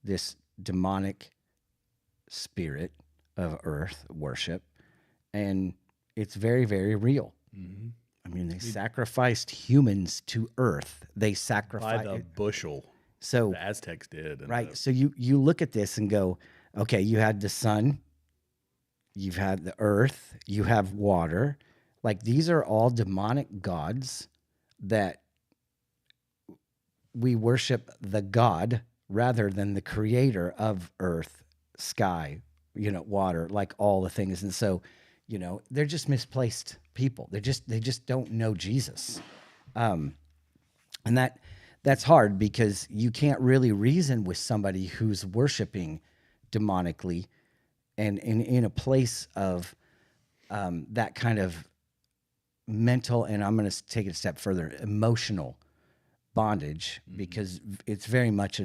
This demonic spirit of earth worship, and it's very, very real. Mm-hmm. I mean, they sacrificed humans to earth. They By sacrificed the bushel. So The Aztecs did. And right. So you look at this and go, okay, you had the sun, you've had the earth, you have water. Like, these are all demonic gods that we worship the god rather than the creator of earth, sky, water, like all the things. And so, they're just misplaced people. They just don't know Jesus. And that's hard because you can't really reason with somebody who's worshiping demonically and in a place of that kind of mental, and I'm going to take it a step further, emotional bondage, because it's very much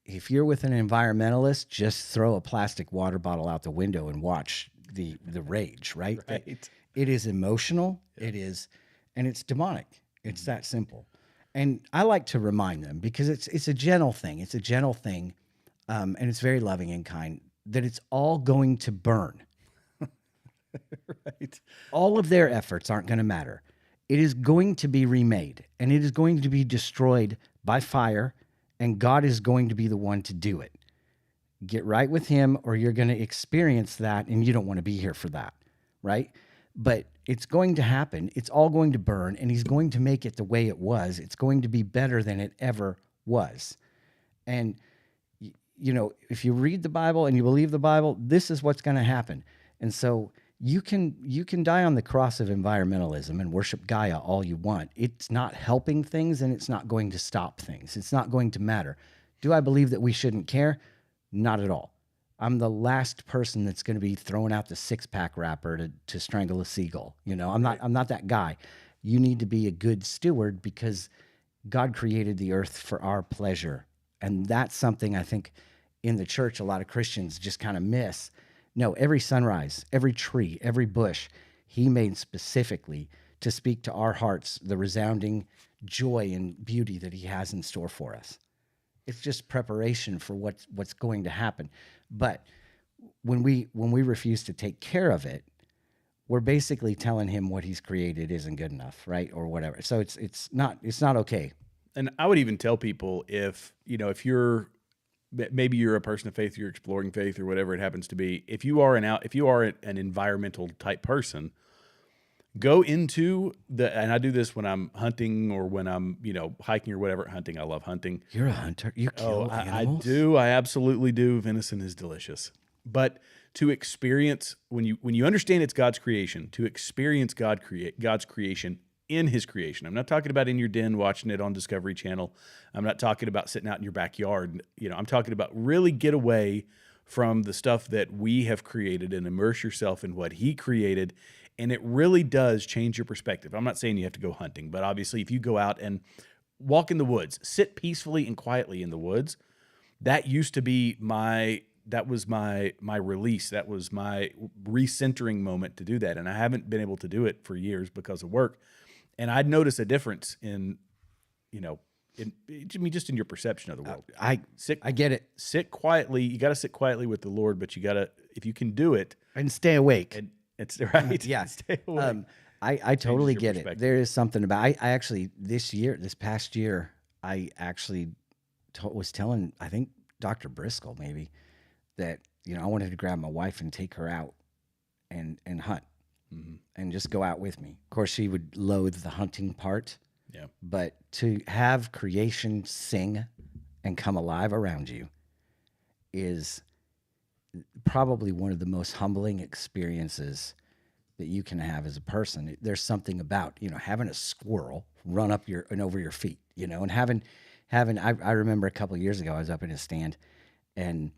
if you're with an environmentalist, just throw a plastic water bottle out the window and watch the rage, right? Right. It is emotional. Yeah. It is, and it's demonic. It's that simple. And I like to remind them, because it's a gentle thing. It's a gentle thing, and it's very loving and kind, that it's all going to burn. Right. All of their efforts aren't going to matter. It is going to be remade, and it is going to be destroyed by fire, and God is going to be the one to do it. Get right with him, or you're going to experience that, and you don't want to be here for that, right? But it's going to happen. It's all going to burn, and he's going to make it the way it was. It's going to be better than it ever was. And, if you read the Bible and you believe the Bible, this is what's going to happen. And so you can die on the cross of environmentalism and worship Gaia all you want. It's not helping things, and it's not going to stop things. It's not going to matter. Do I believe that we shouldn't care? Not at all. I'm the last person that's going to be throwing out the 6-pack wrapper to strangle a seagull. I'm not that guy. You need to be a good steward, because God created the earth for our pleasure. And that's something I think in the church a lot of Christians just kind of miss. No, every sunrise, every tree, every bush, he made specifically to speak to our hearts the resounding joy and beauty that he has in store for us. It's just preparation for what's going to happen. But when we refuse to take care of it, we're basically telling him what he's created isn't good enough, right? Or whatever. So it's not okay. And I would even tell people, if maybe you're a person of faith, you're exploring faith or whatever it happens to be, if you are an environmental type person, go into and I do this when I'm hunting or when I'm, hiking or whatever. Hunting, I love hunting. You're a hunter. You kill animals? I do. I absolutely do. Venison is delicious. But to experience, when you understand it's God's creation, to experience God's creation in his creation. I'm not talking about in your den watching it on Discovery Channel. I'm not talking about sitting out in your backyard. I'm talking about really get away from the stuff that we have created and immerse yourself in what he created. And it really does change your perspective. I'm not saying you have to go hunting, but obviously if you go out and walk in the woods, sit peacefully and quietly in the woods, that used to be my release. That was my recentering moment to do that. And I haven't been able to do it for years because of work. And I'd notice a difference in just in your perception of the world. I get it. Sit quietly. You got to sit quietly with the Lord, but you got to, if you can do it. And stay awake. And it's right. Yeah. Stay awake. I totally get it. There is something about, I actually, this past year, I actually was telling, I think Dr. Briscoe maybe, that, I wanted to grab my wife and take her out and hunt. Mm-hmm. And just go out with me. Of course, she would loathe the hunting part. Yeah. But to have creation sing and come alive around you is probably one of the most humbling experiences that you can have as a person. There's something about, having a squirrel run up and over your feet, and having I remember a couple of years ago, I was up in a stand, and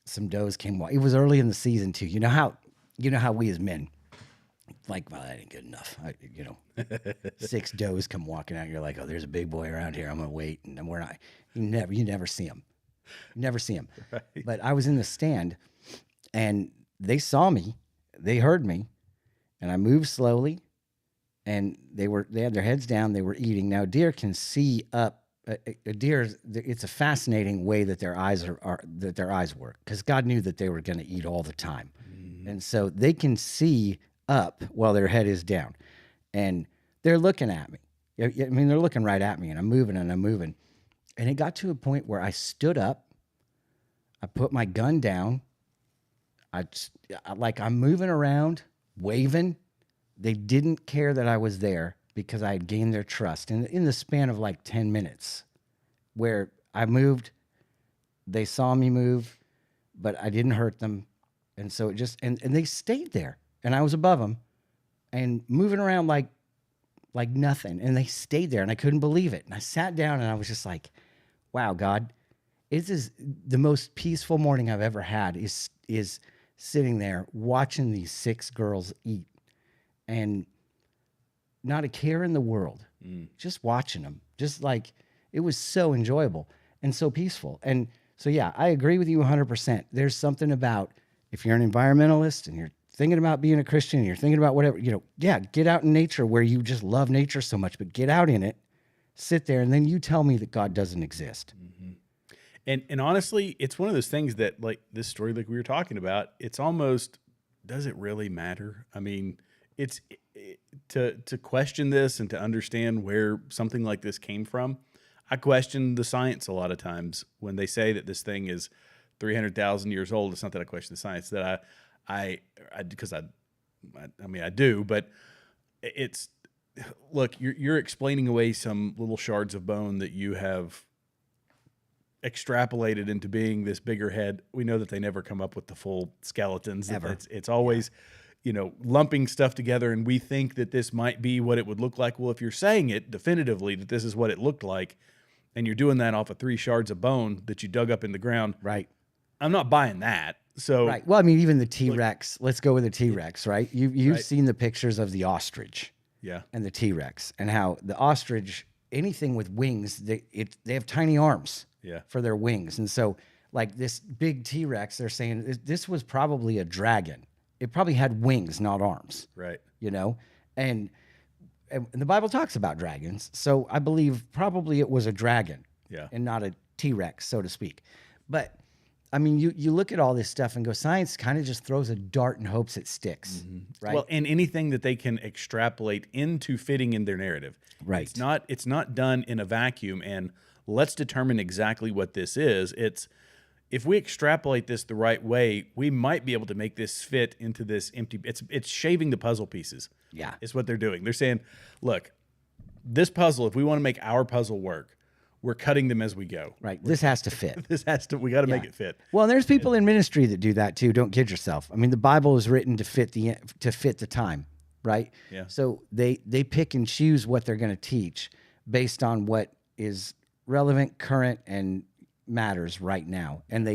some does came. It was early in the season too. You know how we as men, like, well, that ain't good enough. 6 does come walking out. And you're like, oh, there's a big boy around here. I'm gonna wait, and we're not. You never see him. You never see him. Right. But I was in the stand, and they saw me, they heard me, and I moved slowly, and they had their heads down. They were eating. Now, deer can see up. A deer, it's a fascinating way that their eyes that their eyes work, because God knew that they were going to eat all the time, and so they can see up while their head is down, and they're looking at me. I mean, they're looking right at me, and I'm moving, and it got to a point where I stood up, I put my gun down, I'm moving around, waving. They didn't care that I was there, because I had gained their trust in the span of like 10 minutes, where I moved, they saw me move, but I didn't hurt them. And so it just, and they stayed there, and I was above them and moving around like nothing. And they stayed there, and I couldn't believe it. And I sat down, and I was just like, wow, God, this is the most peaceful morning I've ever had, is sitting there watching these 6 girls eat, and not a care in the world, just watching them. Just like, it was so enjoyable and so peaceful. And so, yeah, I agree with you 100%. There's something about, if you're an environmentalist and you're thinking about being a Christian and you're thinking about whatever, get out in nature where you just love nature so much, but get out in it, sit there, and then you tell me that God doesn't exist. Mm-hmm. And honestly, it's one of those things that, like this story, like we were talking about, it's almost, does it really matter? I mean, it's to question this and to understand where something like this came from. I question the science a lot of times when they say that this thing is 300,000 years old. It's not that I question the science, that I do, but it's, look, you're explaining away some little shards of bone that you have extrapolated into being this bigger head. We know that they never come up with the full skeletons. Ever. It's always, lumping stuff together, and we think that this might be what it would look like. Well, if you're saying it definitively that this is what it looked like, and you're doing that off of 3 shards of bone that you dug up in the ground, right? I'm not buying that. So, right. Well, I mean, even the T-Rex. Let's go with the T-Rex, right? You've right. seen the pictures of the ostrich, yeah, and the T-Rex, and how the ostrich, anything with wings, they have tiny arms, yeah, for their wings, and so like this big T-Rex, they're saying this was probably a dragon. It probably had wings, not arms. Right. And the Bible talks about dragons. So I believe probably it was a dragon, yeah, and not a T-Rex, so to speak. But I mean, you look at all this stuff and go, science kind of just throws a dart and hopes it sticks, right? Well, and anything that they can extrapolate into fitting in their narrative. Right. It's not done in a vacuum, and let's determine exactly what this is. If we extrapolate this the right way, we might be able to make this fit into this empty. It's shaving the puzzle pieces. Yeah, is what they're doing. They're saying, look, this puzzle, if we want to make our puzzle work, we're cutting them as we go. Right. This has to fit. We got to make it fit. Well, and there's people in ministry that do that too. Don't kid yourself. I mean, the Bible is written to fit the time, right? Yeah. So they pick and choose what they're going to teach based on what is relevant, current, and matters right now. And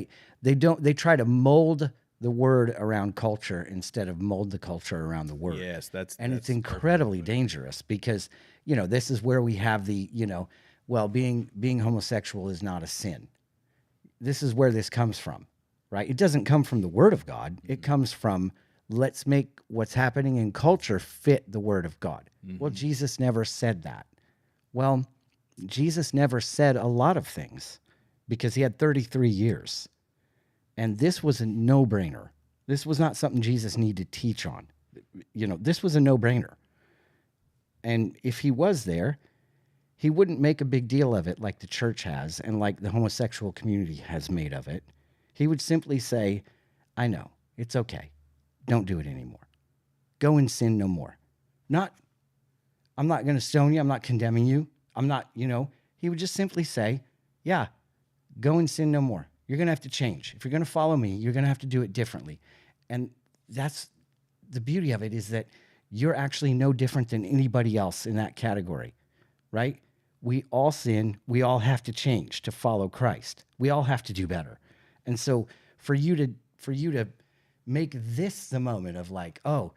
they try to mold the word around culture instead of mold the culture around the word. Yes, that's it's incredibly dangerous, because this is where we have the being homosexual is not a sin. This is where this comes from, right? It doesn't come from the word of God. It comes from, let's make what's happening in culture fit the word of God. Well, Jesus never said that. Well, Jesus never said a lot of things, because he had 33 years. And this was a no-brainer. This was not something Jesus needed to teach on. This was a no-brainer. And if he was there, he wouldn't make a big deal of it like the church has and like the homosexual community has made of it. He would simply say, I know, it's okay. Don't do it anymore. Go and sin no more. I'm not going to stone you. I'm not condemning you. I'm not, he would just simply say, yeah, go and sin no more. You're going to have to change. If you're going to follow me, you're going to have to do it differently. And that's the beauty of it, is that you're actually no different than anybody else in that category, right? We all sin. We all have to change to follow Christ. We all have to do better. And so for you to make this the moment of like, oh,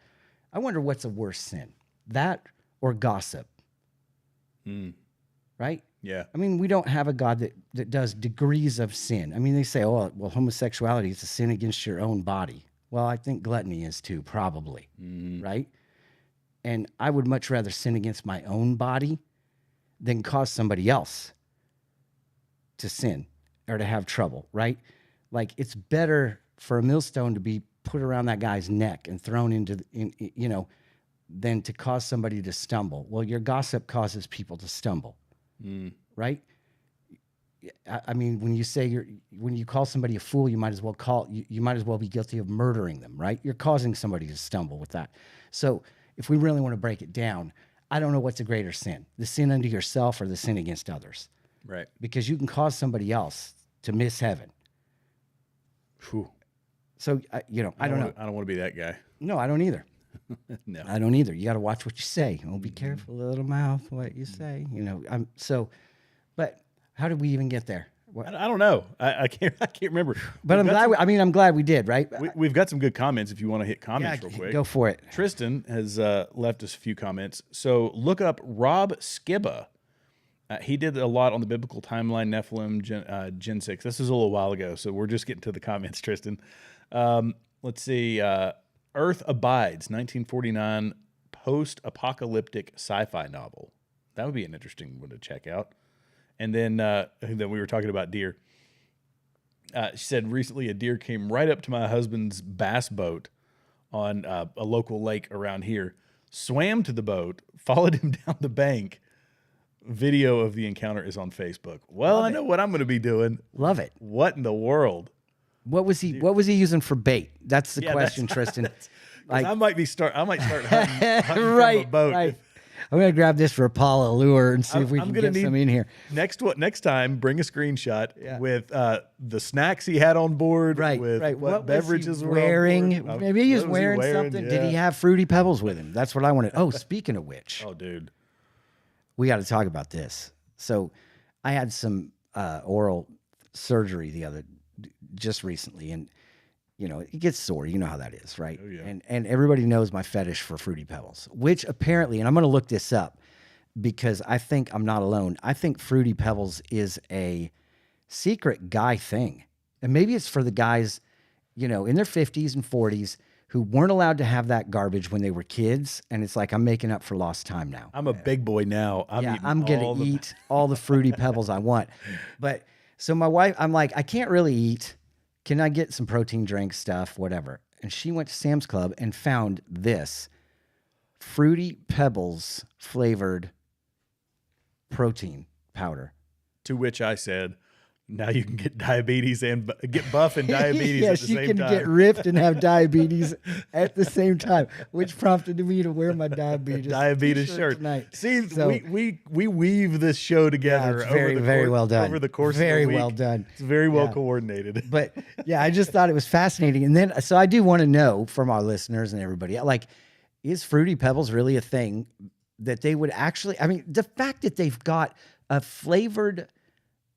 I wonder what's a worse sin, that or gossip, right? Yeah. I mean, we don't have a God that does degrees of sin. I mean, they say, oh, well, homosexuality is a sin against your own body. Well, I think gluttony is too, probably, right? And I would much rather sin against my own body than cause somebody else to sin or to have trouble, right? Like, it's better for a millstone to be put around that guy's neck and thrown into, than to cause somebody to stumble. Well, your gossip causes people to stumble. Right? I mean, when you call somebody a fool, you might as well be guilty of murdering them, right? You're causing somebody to stumble with that. So if we really want to break it down, I don't know what's a greater sin, the sin unto yourself or the sin against others. Right. Because you can cause somebody else to miss heaven. Whew. So, I don't know. I don't want to be that guy. No, I don't either. No. I don't either. You got to watch what you say. Oh, be careful, little mouth, what you say. But how did we even get there? I don't know. I can't remember. But I'm glad we did, right? We've got some good comments if you want to hit comments real quick. Go for it. Tristan has left us a few comments. So look up Rob Skibba. He did a lot on the biblical timeline, Nephilim, Gen 6. This is a little while ago, so we're just getting to the comments, Tristan. Let's see. Earth Abides, 1949 post-apocalyptic sci-fi novel. That would be an interesting one to check out. And then we were talking about deer. She said, recently a deer came right up to my husband's bass boat on a local lake around here, swam to the boat, followed him down the bank. Video of the encounter is on Facebook. Well, I know what I'm going to be doing. Love it. What in the world? What was he using for bait? That's the question, Tristan. I might start hunting right, from a boat. Right. I'm gonna grab this Rapala lure and see if we can get some in here. Next time, bring a screenshot with the snacks he had on board. Right, with right. What beverages was he were wearing? on board. Maybe he was wearing wearing something. Yeah. Did he have Fruity Pebbles with him? That's what I wanted. Oh, speaking of which, oh, dude, we got to talk about this. So, I had some oral surgery just recently, and it gets sore. You know how that is, right? Oh, yeah. And everybody knows my fetish for Fruity Pebbles, which apparently, and I'm going to look this up because I think I'm not alone. I think Fruity Pebbles is a secret guy thing. And maybe it's for the guys, in their 50s and 40s who weren't allowed to have that garbage when they were kids. And it's like, I'm making up for lost time now. I'm a big boy now. I'm going to eat all the Fruity Pebbles I want. But so my wife, I'm like, I can't really eat. Can I get some protein drink stuff, whatever? And she went to Sam's Club and found this Fruity Pebbles flavored protein powder. To which I said, now you can get diabetes and get buff and diabetes at the same time. Yes, you can get ripped and have diabetes at the same time, which prompted me to wear my diabetes shirt tonight. See, so, we weave this show together. Yeah, it's very well done. Over the course very of the week. Well done. It's very well coordinated. But yeah, I just thought it was fascinating. And then, so I do want to know from our listeners and everybody, like, is Fruity Pebbles really a thing that they would actually, I mean, the fact that they've got a flavored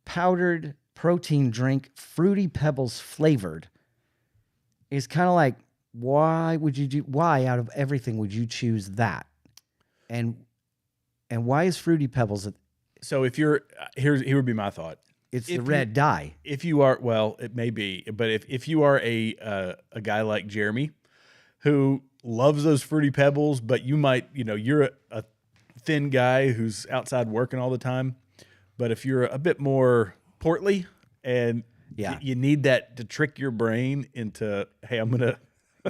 powdered protein drink, Fruity Pebbles flavored, is kind of like, why out of everything would you choose that? And why is Fruity Pebbles? So if you're, here would be my thought. It's the red dye. If you are, well, it may be, but if you are a guy like Jeremy who loves those Fruity Pebbles, but you might, you're a thin guy who's outside working all the time. But if you're a bit more portly and you need that to trick your brain into, hey, I'm going to.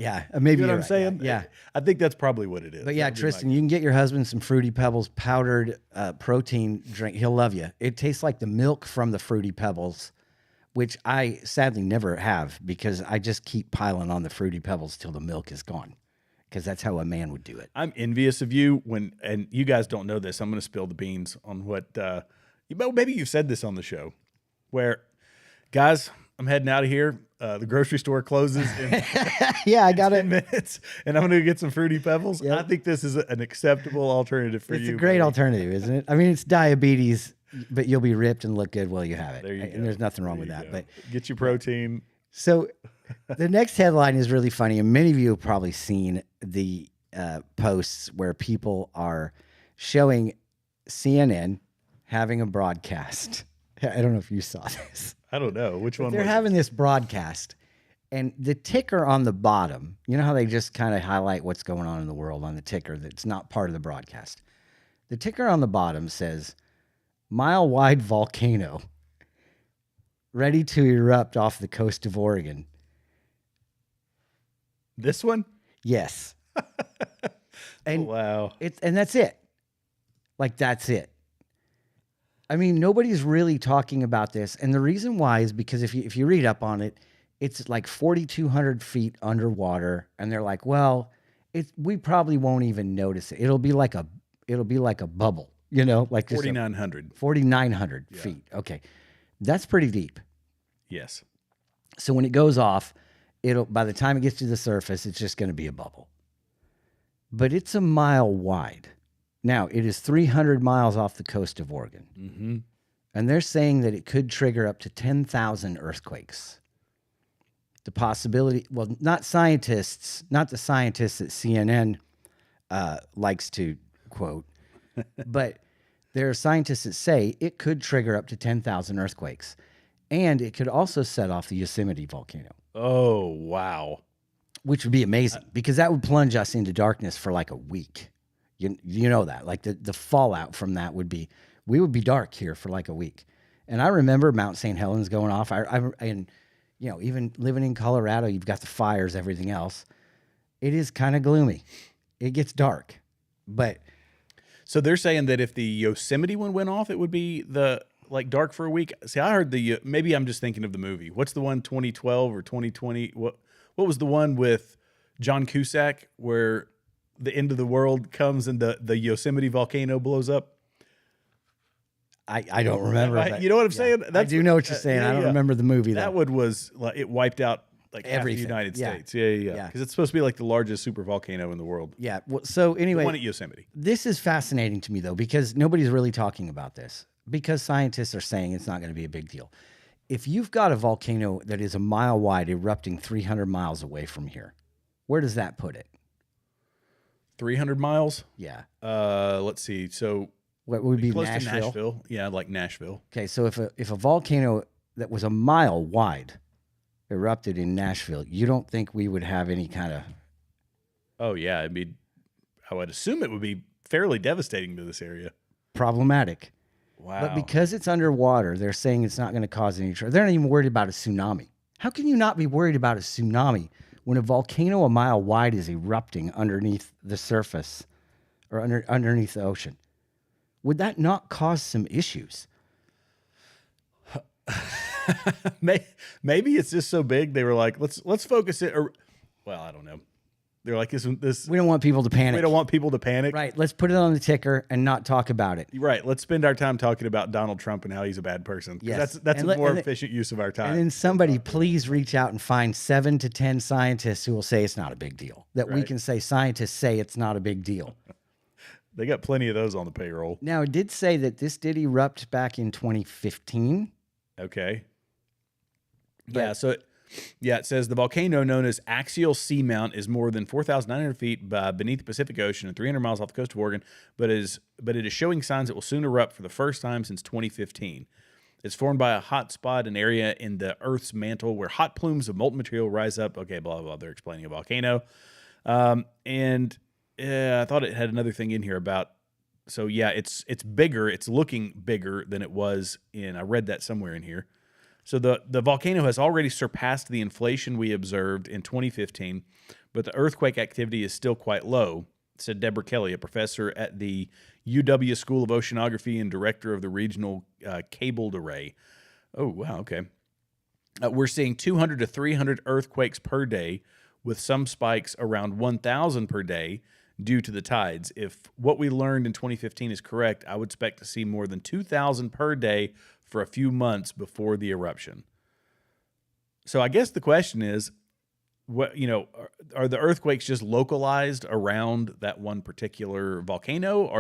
Yeah, maybe you know what I'm saying? Yeah. I think that's probably what it is. But yeah, Tristan, you can get your husband some Fruity Pebbles powdered protein drink. He'll love you. It tastes like the milk from the Fruity Pebbles, which I sadly never have because I just keep piling on the Fruity Pebbles till the milk is gone. Because that's how a man would do it. I'm envious of you and you guys don't know this. I'm going to spill the beans on what, maybe you've said this on the show, where, guys, I'm heading out of here. The grocery store closes in I got 10 minutes, and I'm going to get some Fruity Pebbles. Yep. I think this is an acceptable alternative for you. It's a great alternative, isn't it? I mean, it's diabetes, but you'll be ripped and look good while you have it. There you go. And there's nothing wrong with that. Go. But get your protein. So the next headline is really funny, and many of you have probably seen the posts where people are showing CNN having a broadcast. I don't know if you saw this. I don't know which one. They're having this broadcast, and the ticker on the bottom, you know how they just kind of highlight what's going on in the world on the ticker that's not part of the broadcast. The ticker on the bottom says, "Mile-wide volcano ready to erupt off the coast of Oregon." This one? Yes. And wow. And that's it. Like, that's it. I mean, nobody's really talking about this. And the reason why is because if you read up on it, it's like 4,200 feet underwater. And they're like, well, we probably won't even notice it. It'll be like a bubble, you know, like 4,900. 4,900 feet. Okay. That's pretty deep. Yes. So when it goes off, by the time it gets to the surface, it's just going to be a bubble. But it's a mile wide. Now, it is 300 miles off the coast of Oregon. Mm-hmm. And they're saying that it could trigger up to 10,000 earthquakes. The possibility, well, not the scientists that CNN likes to quote, but there are scientists that say it could trigger up to 10,000 earthquakes. And it could also set off the Yosemite volcano. Oh, wow. Which would be amazing because that would plunge us into darkness for like a week. You know that. Like the fallout from that would be, we would be dark here for like a week. And I remember Mount St. Helens going off. And, you know, even living in Colorado, you've got the fires, everything else. It is kind of gloomy. It gets dark. But so they're saying that if the Yosemite one went off, it would be like dark for a week. See, I heard maybe I'm just thinking of the movie. What's the one, 2012 or 2020? What was the one with John Cusack where the end of the world comes and the Yosemite volcano blows up? I don't remember. You know what I'm saying? I do know what you're saying. I don't remember the movie. That one was like, it wiped out like everything. Half the United States. Yeah. Because it's supposed to be like the largest super volcano in the world. Yeah. Well, so anyway, the one at Yosemite. This is fascinating to me though, because nobody's really talking about this because scientists are saying it's not going to be a big deal. If you've got a volcano that is a mile wide erupting 300 miles away from here, where does that put it? 300 miles? Yeah. Let's see. So what would be close Nashville? to Nashville? Yeah, like Nashville. Okay, so if a volcano that was a mile wide erupted in Nashville, you don't think we would have any kind of? Oh yeah, I would assume it would be fairly devastating to this area. Problematic. Wow. But because it's underwater, they're saying it's not going to cause any trouble. They're not even worried about a tsunami. How can you not be worried about a tsunami when a volcano a mile wide is erupting underneath the surface or underneath the ocean? Would that not cause some issues? Maybe it's just so big they were like, let's focus it. Well, I don't know. They're like this. We don't want people to panic. We don't want people to panic. Right. Let's put it on the ticker and not talk about it. Right. Let's spend our time talking about Donald Trump and how he's a bad person. Yes. That's a more efficient use of our time. And then somebody please reach out and find 7 to 10 scientists who will say it's not a big deal. That we can say scientists say it's not a big deal. They got plenty of those on the payroll. Now, it did say that this did erupt back in 2015. Okay. Yeah, so it says the volcano known as Axial Seamount is more than 4,900 feet beneath the Pacific Ocean and 300 miles off the coast of Oregon, but it is showing signs it will soon erupt for the first time since 2015. It's formed by a hot spot, an area in the Earth's mantle where hot plumes of molten material rise up. Okay, blah, blah, blah. They're explaining a volcano. I thought it had another thing in here about, so yeah, it's bigger. It's looking bigger than it was I read that somewhere in here. So the volcano has already surpassed the inflation we observed in 2015, but the earthquake activity is still quite low, said Deborah Kelly, a professor at the UW School of Oceanography and director of the regional cabled array. Oh, wow, okay. We're seeing 200 to 300 earthquakes per day, with some spikes around 1,000 per day due to the tides. If what we learned in 2015 is correct, I would expect to see more than 2,000 per day for a few months before the eruption. So I guess the question is, are the earthquakes just localized around that one particular volcano?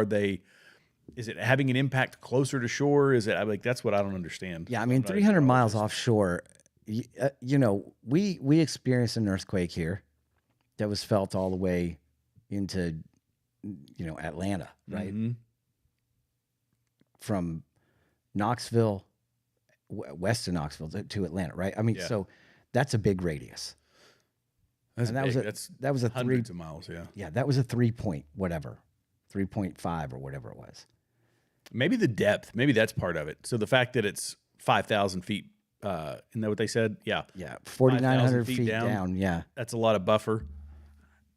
Is it having an impact closer to shore? Is it that's what I don't understand. Yeah, I mean, 300 miles offshore, you know, we experienced an earthquake here that was felt all the way into, you know, Atlanta, right? Mhm. From Knoxville, west of Knoxville to Atlanta, right? I mean, Yeah. so that's a big radius. That's And that big. that was a hundreds of miles. Yeah. Yeah, that was a 3.5 or whatever it was. Maybe the depth. Maybe that's part of it. So the fact that it's 5,000 feet. Isn't that what they said? Yeah. Yeah, 4,900 5,000 feet down. Yeah, That's a lot of buffer.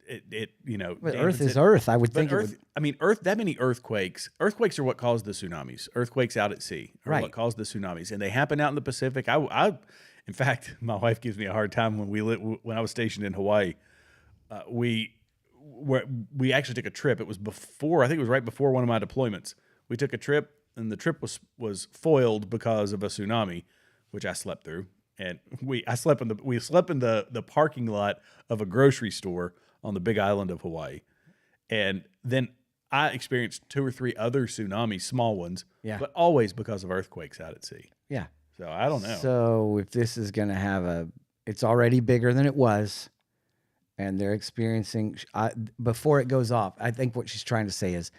It you know. but dampens Earth is it. Earth. I would But think it Earth, would. I mean, Earth. That many earthquakes. Earthquakes are what cause the tsunamis. Earthquakes out at sea are Right. what cause the tsunamis, and they happen out in the Pacific. In fact, my wife gives me a hard time when I was stationed in Hawaii. We actually took a trip. It was before. I think it was right before one of my deployments. We took a trip, and the trip was foiled because of a tsunami, which I slept through. And we slept in the parking lot of a grocery store on the Big Island of Hawaii. And then I experienced 2 or 3 other tsunamis, small ones, Yeah. but always because of earthquakes out at sea. Yeah. So I don't know. So if this is going to have it's already bigger than it was, and they're experiencing before it goes off. I think what she's trying to say is,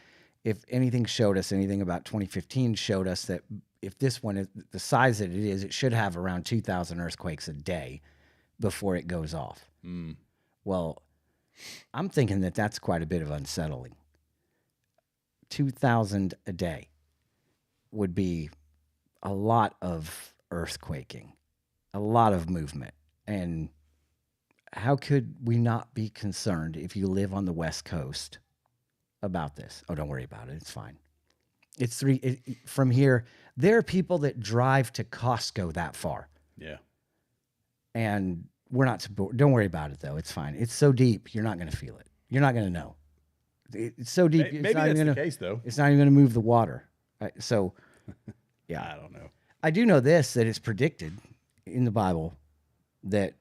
if anything showed us anything about 2015 showed us that if this one is the size that it is, it should have around 2,000 earthquakes a day before it goes off. Well, I'm thinking that that's quite a bit of unsettling. 2,000 a day would be a lot of earthquaking, a lot of movement. And how could we not be concerned if you live on the West Coast about this? Oh, don't worry about it. It's fine. It's from here. There are people that drive to Costco that far. Yeah. And we're not, don't worry about it though. It's fine. It's so deep. You're not going to feel it. You're not going to know. It's so deep. Maybe it's not that's even the gonna, case though. It's not even going to move the water. So yeah, I don't know. I do know this, that it's predicted in the Bible that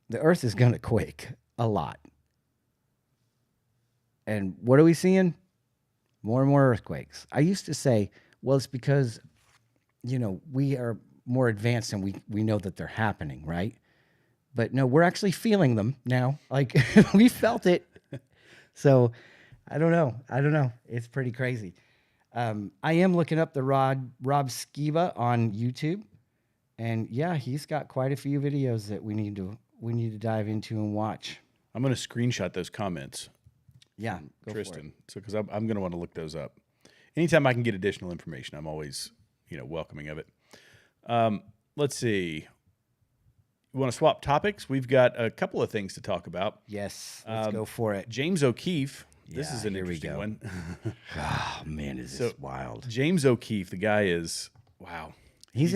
the earth is going to quake a lot. And what are we seeing? More and more earthquakes. I used to say, well, it's because, you know, we are more advanced and we know that they're happening, right? But no, we're actually feeling them now. Like we felt it. So I don't know. It's pretty crazy. I am looking up the Rob Skiba on YouTube. And yeah, he's got quite a few videos that we need to dive into and watch. I'm going to screenshot those comments. Yeah, go Tristan. So, because I'm going to want to look those up. Anytime I can get additional information, I'm always, welcoming of it. Let's see. You want to swap topics? We've got a couple of things to talk about. Yes, let's go for it. James O'Keefe. This is an here we interesting go. one. Oh man, is this wild? James O'Keefe, the guy is wow. He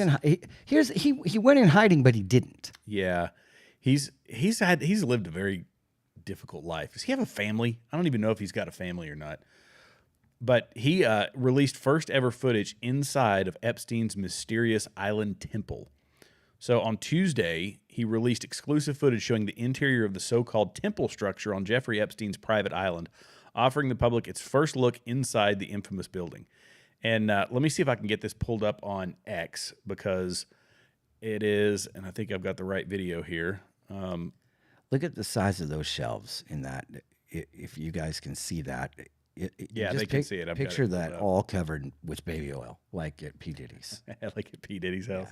went in hiding, but he didn't. Yeah, he's lived a very difficult life. Does he have a family? I don't even know if he's got a family or not. But he released first ever footage inside of Epstein's mysterious island temple. So on Tuesday, he released exclusive footage showing the interior of the so-called temple structure on Jeffrey Epstein's private island, offering the public its first look inside the infamous building. And let me see if I can get this pulled up on X, because it is, and I think I've got the right video here. Look at the size of those shelves in that. If you guys can see that. Yeah, they can see it. I've got picture it that pulled up. all covered with baby oil, like at P. Diddy's. Like at P. Diddy's house.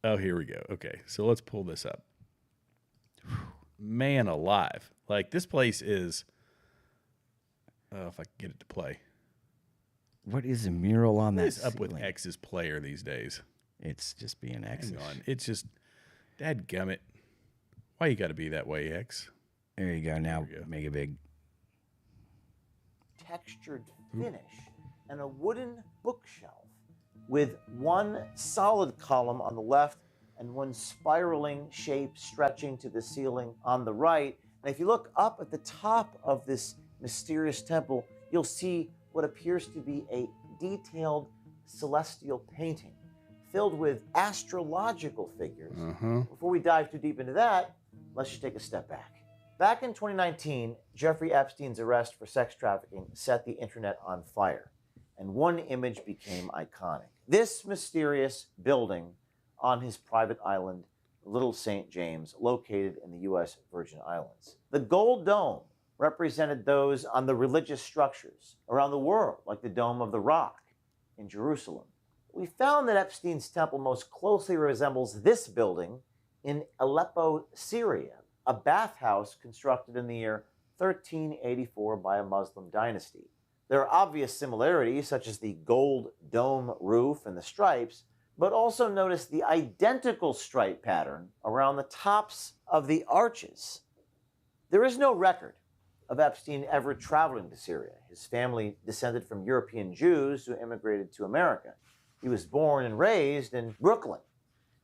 Oh, here we go. Okay, so let's pull this up. Man alive. Like, this place is... Oh, if I can get it to play. What is a mural on What that is up with ceiling? X's player these days? It's just being X. Hang on. It's just... Dadgummit. Why you got to be that way, X? There you go. Now make it big. Textured finish and a wooden bookshelf with one solid column on the left and one spiraling shape stretching to the ceiling on the right. And if you look up at the top of this mysterious temple, you'll see what appears to be a detailed celestial painting filled with astrological figures. Before we dive too deep into that, let's just take a step back. Back in 2019, Jeffrey Epstein's arrest for sex trafficking set the internet on fire, and one image became iconic. This mysterious building on his private island Little St. James, located in the U.S. Virgin Islands. The gold dome represented those on the religious structures around the world, like the Dome of the Rock in Jerusalem. We found that Epstein's temple most closely resembles this building in Aleppo, Syria, a bathhouse constructed in the year 1384 by a Muslim dynasty. There are obvious similarities, such as the gold dome roof and the stripes, but also notice the identical stripe pattern around the tops of the arches. There is no record of Epstein ever traveling to Syria. His family descended from European Jews who immigrated to America. He was born and raised in Brooklyn.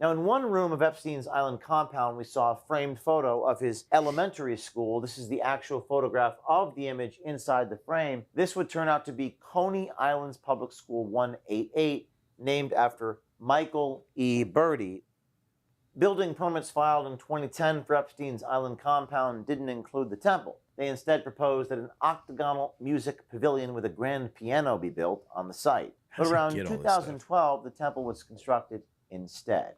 Now, in one room of Epstein's island compound, we saw a framed photo of his elementary school. This is the actual photograph of the image inside the frame. This would turn out to be Coney Island's Public School 188, named after Michael E. Birdie. Building permits filed in 2010 for Epstein's island compound didn't include the temple. They instead proposed that an octagonal music pavilion with a grand piano be built on the site. But around 2012, the temple was constructed instead.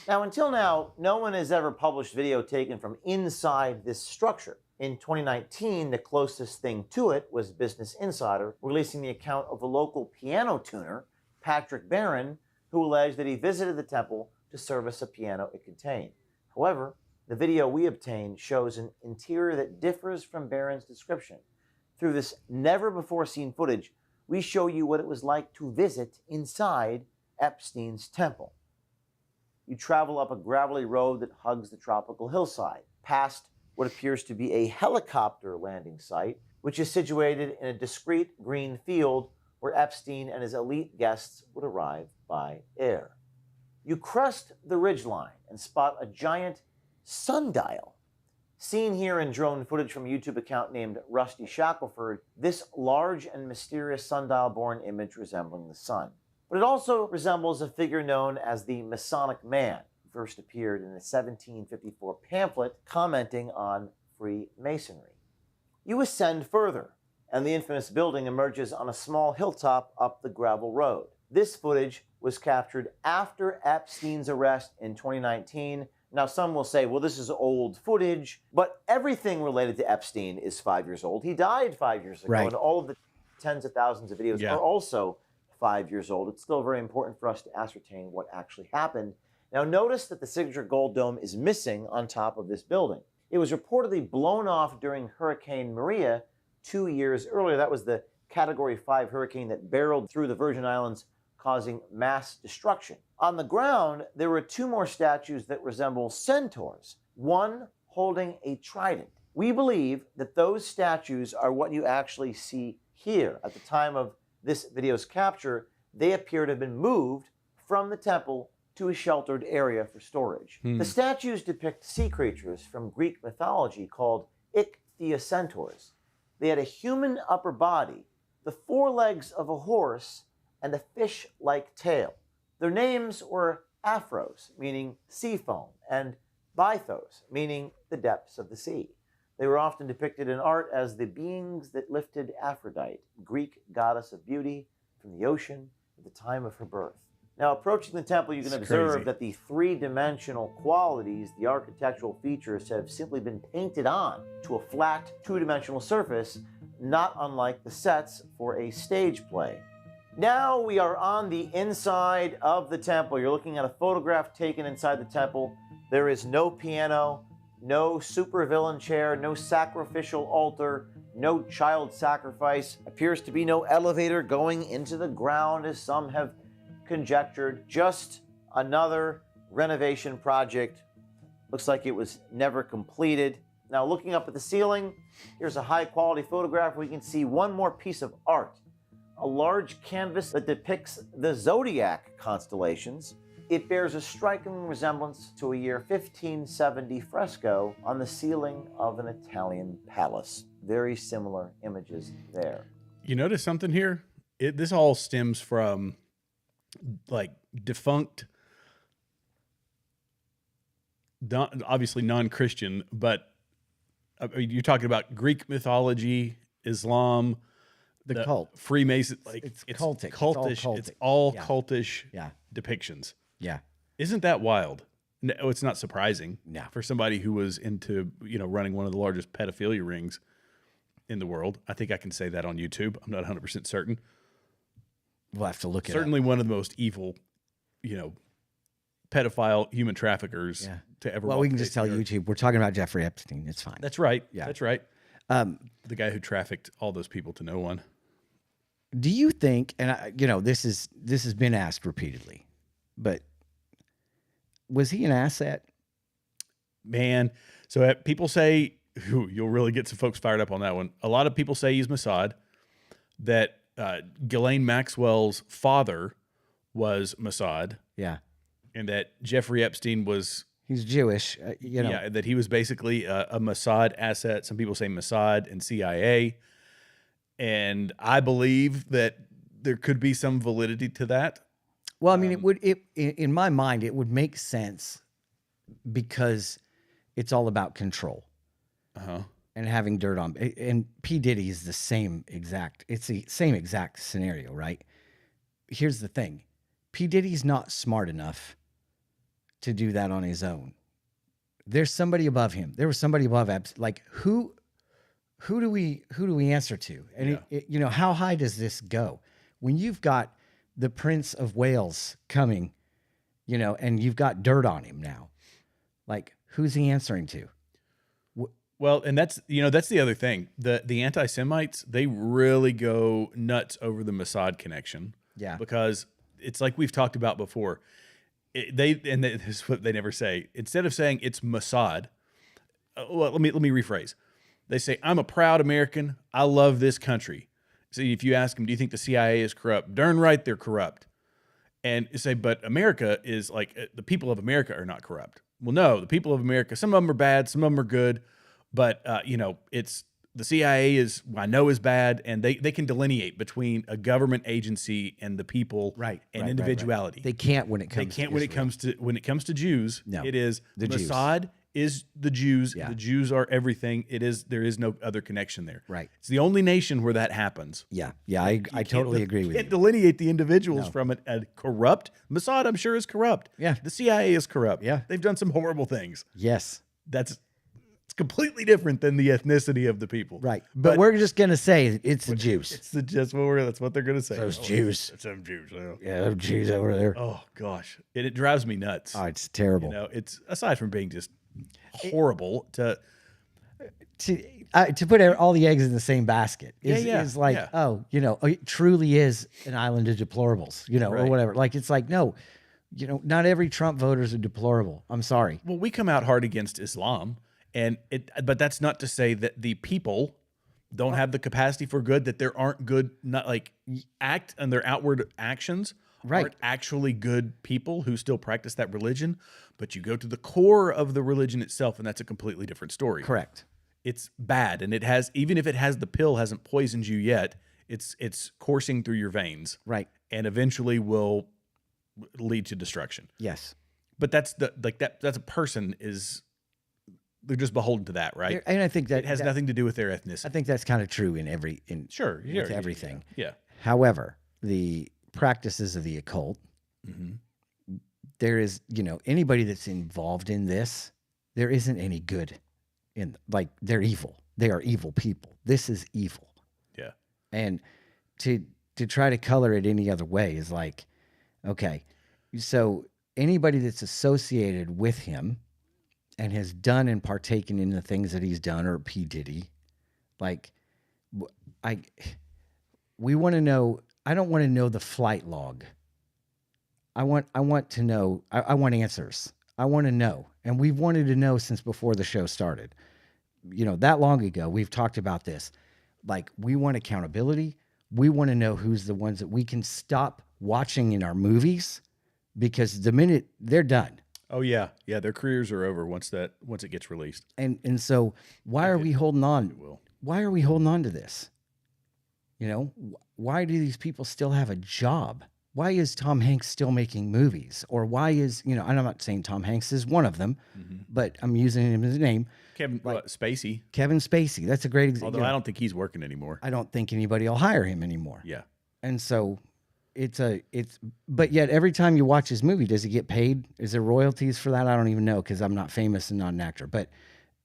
Now, until now, no one has ever published video taken from inside this structure. In 2019, the closest thing to it was Business Insider, releasing the account of a local piano tuner, Patrick Barron, who alleged that he visited the temple to service a piano it contained. However, the video we obtained shows an interior that differs from Barron's description. Through this never-before-seen footage, we show you what it was like to visit inside Epstein's temple. You travel up a gravelly road that hugs the tropical hillside, past what appears to be a helicopter landing site, which is situated in a discreet green field where Epstein and his elite guests would arrive by air. You crest the ridgeline and spot a giant sundial. Seen here in drone footage from a YouTube account named Rusty Shackelford, this large and mysterious sundial-born image resembling the sun. But it also resembles a figure known as the Masonic Man, who first appeared in a 1754 pamphlet commenting on Freemasonry. You ascend further, and the infamous building emerges on a small hilltop up the gravel road. This footage was captured after Epstein's arrest in 2019. Now, some will say, well, this is old footage, but everything related to Epstein is 5 years old. He died 5 years ago, Right. and all of the tens of thousands of videos are also 5 years old. It's still very important for us to ascertain what actually happened. Now, notice that the signature gold dome is missing on top of this building. It was reportedly blown off during Hurricane Maria 2 years earlier. That was the Category 5 hurricane that barreled through the Virgin Islands, causing mass destruction. On the ground, there were two more statues that resemble centaurs, one holding a trident. We believe that those statues are what you actually see here. At the time of this video's capture, they appear to have been moved from the temple to a sheltered area for storage. The statues depict sea creatures from Greek mythology called ichthyocentaurs. They had a human upper body, the forelegs of a horse, and a fish-like tail. Their names were Aphros, meaning sea foam, and Bythos, meaning the depths of the sea. They were often depicted in art as the beings that lifted Aphrodite, Greek goddess of beauty, from the ocean at the time of her birth. Now, approaching the temple, you can observe that the three-dimensional qualities, the architectural features, have simply been painted on to a flat, two-dimensional surface, not unlike the sets for a stage play. Now we are on the inside of the temple. You're looking at a photograph taken inside the temple. There is no piano, no supervillain chair, no sacrificial altar, no child sacrifice. Appears to be no elevator going into the ground, as some have conjectured. Just another renovation project. Looks like it was never completed. Now, looking up at the ceiling, here's a high-quality photograph. We can see one more piece of art. A large canvas that depicts the zodiac constellations. It bears a striking resemblance to a year 1570 fresco on the ceiling of an Italian palace. Very similar images there. You notice something here? This all stems from like defunct, obviously non-Christian, but you're talking about Greek mythology, Islam, the cult, Freemason, like it's cultic, cultish. It's all cultish Yeah. depictions. Yeah. Isn't that wild? No, it's not surprising. No. For somebody who was into, running one of the largest pedophilia rings in the world. I think I can say that on YouTube. I'm not 100% certain. We'll have to look at Certainly one of the most evil, pedophile human traffickers to ever. Well, we can just tell YouTube we're talking about Jeffrey Epstein. It's fine. That's right. Yeah. That's right. The guy who trafficked all those people to no one. Do you think, and this has been asked repeatedly, but was he an asset? Man, so people say, you'll really get some folks fired up on that one. A lot of people say he's Mossad, that Ghislaine Maxwell's father was Mossad. Yeah. And that Jeffrey Epstein was... He's Jewish, Yeah, that he was basically a Mossad asset. Some people say Mossad and CIA. And I believe that there could be some validity to that. Well, I mean, in my mind, it would make sense because it's all about control and having dirt on. And P. Diddy is the same exact. It's the same exact scenario, right? Here's the thing: P. Diddy's not smart enough to do that on his own. There's somebody above him. There was somebody above Epstein. Like who do we answer to? And how high does this go? When you've got the Prince of Wales coming, and you've got dirt on him now, like who's he answering to? Well, and that's the other thing. The anti-Semites, they really go nuts over the Mossad connection. Yeah. Because it's like we've talked about before. This is what they never say. Instead of saying it's Mossad, let me rephrase. They say, I'm a proud American. I love this country. So if you ask them, do you think the CIA is corrupt? Darn right they're corrupt. And you say, but America is like, the people of America are not corrupt. Well, no, the people of America, some of them are bad, some of them are good. But, it's the CIA I know is bad, and they can delineate between a government agency and the people and individuality. They can't when it comes when it comes to Jews. No, it is the Jews. Mossad is the Jews. Yeah. The Jews are everything. There is no other connection there. Right. It's the only nation where that happens. Yeah. Yeah. I totally agree with you. Can't delineate the individuals from a corrupt. Mossad, I'm sure, is corrupt. Yeah. The CIA is corrupt. Yeah. They've done some horrible things. Yes. It's completely different than the ethnicity of the people. Right. But we're just going to say it's the Jews. That's what they're going to say. Those Jews. It's some Jews. Yeah, those Jews over there. Oh, gosh. It drives me nuts. Oh, it's terrible. It's aside from being just horrible to put all the eggs in the same basket is like, yeah. It truly is an island of deplorables, or whatever. Like, it's like, no, not every Trump voter is a deplorable. I'm sorry. Well, we come out hard against Islam, but that's not to say that the people don't have the capacity for good, that there aren't good, not like act and their outward actions aren't actually good people who still practice that religion. But you go to the core of the religion itself, and that's a completely different story. Correct. It's bad, and it has, even if it has, the pill hasn't poisoned you yet, it's coursing through your veins, right, and eventually will lead to destruction. Yes, but that's a person they're just beholden to that, right? And I think that it has nothing to do with their ethnicity. I think that's kind of true in with everything. Yeah. However, the practices of the occult, there is, anybody that's involved in this, there isn't any good in, like, they're evil. They are evil people. This is evil. Yeah. And to try to color it any other way is like, okay, so anybody that's associated with him and has done and partaken in the things that he's done, or P. Diddy, like, we want to know. I don't want to know the flight log. I want to know. I want answers. I want to know, and we've wanted to know since before the show started. That long ago, we've talked about this. Like, we want accountability. We want to know who's the ones that we can stop watching in our movies, because the minute they're done. Oh yeah, yeah, their careers are over once it gets released. And so why are we holding on? Why are we holding on to this? Why do these people still have a job? Why is Tom Hanks still making movies? Or why is, and I'm not saying Tom Hanks is one of them, but I'm using him as a name. Kevin Spacey. Kevin Spacey. That's a great example. Although I don't think he's working anymore. I don't think anybody will hire him anymore. Yeah. And so, but yet every time you watch his movie, does he get paid? Is there royalties for that? I don't even know because I'm not famous and not an actor. But,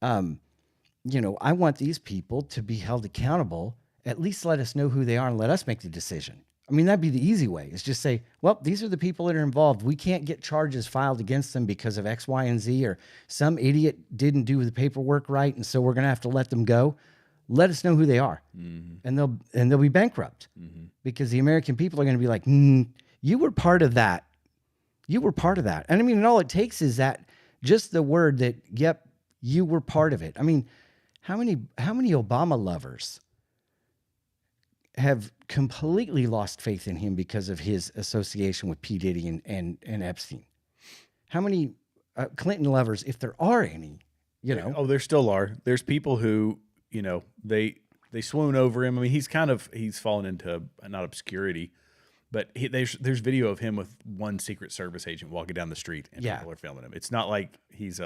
I want these people to be held accountable. At least let us know who they are and let us make the decision. I mean, that'd be the easy way is just say, well, these are the people that are involved. We can't get charges filed against them because of X, Y, and Z, or some idiot didn't do the paperwork right. And so we're going to have to let them go. Let us know who they are, and they'll be bankrupt because the American people are going to be like, you were part of that. You were part of that. And I mean, and all it takes is that just the word that, yep, you were part of it. I mean, how many Obama lovers have completely lost faith in him because of his association with P. Diddy and Epstein? How many Clinton lovers, if there are any, Oh, there still are. There's people who, they swoon over him. I mean, he's fallen into not obscurity, but there's video of him with one Secret Service agent walking down the street, and people are filming him. It's not like he's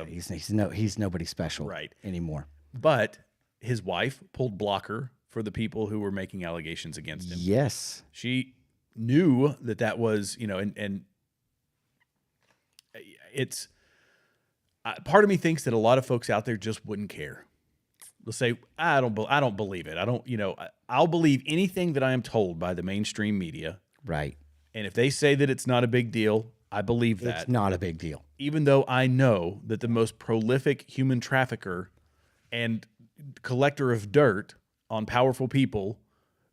nobody special anymore. But his wife pulled blocker for the people who were making allegations against him. Yes, she knew that was, and it's part of me thinks that a lot of folks out there just wouldn't care. They'll say, I don't believe it. I'll believe anything that I am told by the mainstream media. Right. And if they say that it's not a big deal, I believe that. It's not a big deal. Even though I know that the most prolific human trafficker and collector of dirt on powerful people,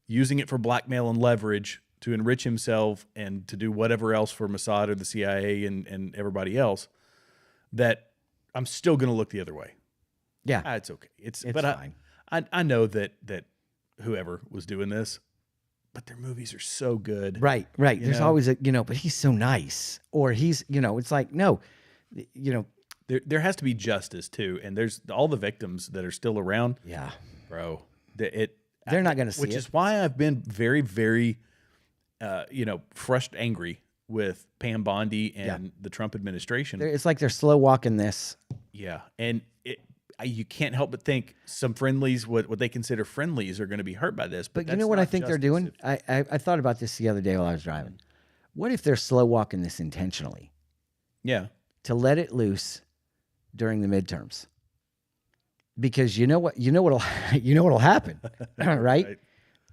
using it for blackmail and leverage to enrich himself and to do whatever else for Mossad or the CIA and everybody else, that I'm still going to look the other way. Yeah, it's okay. It's fine. I know that whoever was doing this, but their movies are so good. Right. There's always but he's so nice, or he's, it's like, no, there has to be justice too. And there's all the victims that are still around. Yeah, bro, they're not going to see which is why I've been very, very, angry with Pam Bondi and the Trump administration. It's like they're slow walking this. Yeah. And you can't help but think some friendlies, what they consider friendlies, are going to be hurt by this. But you know what I think they're doing? I thought about this the other day while I was driving. What if they're slow walking this intentionally? Yeah. To let it loose during the midterms. Because you know what'll happen, right?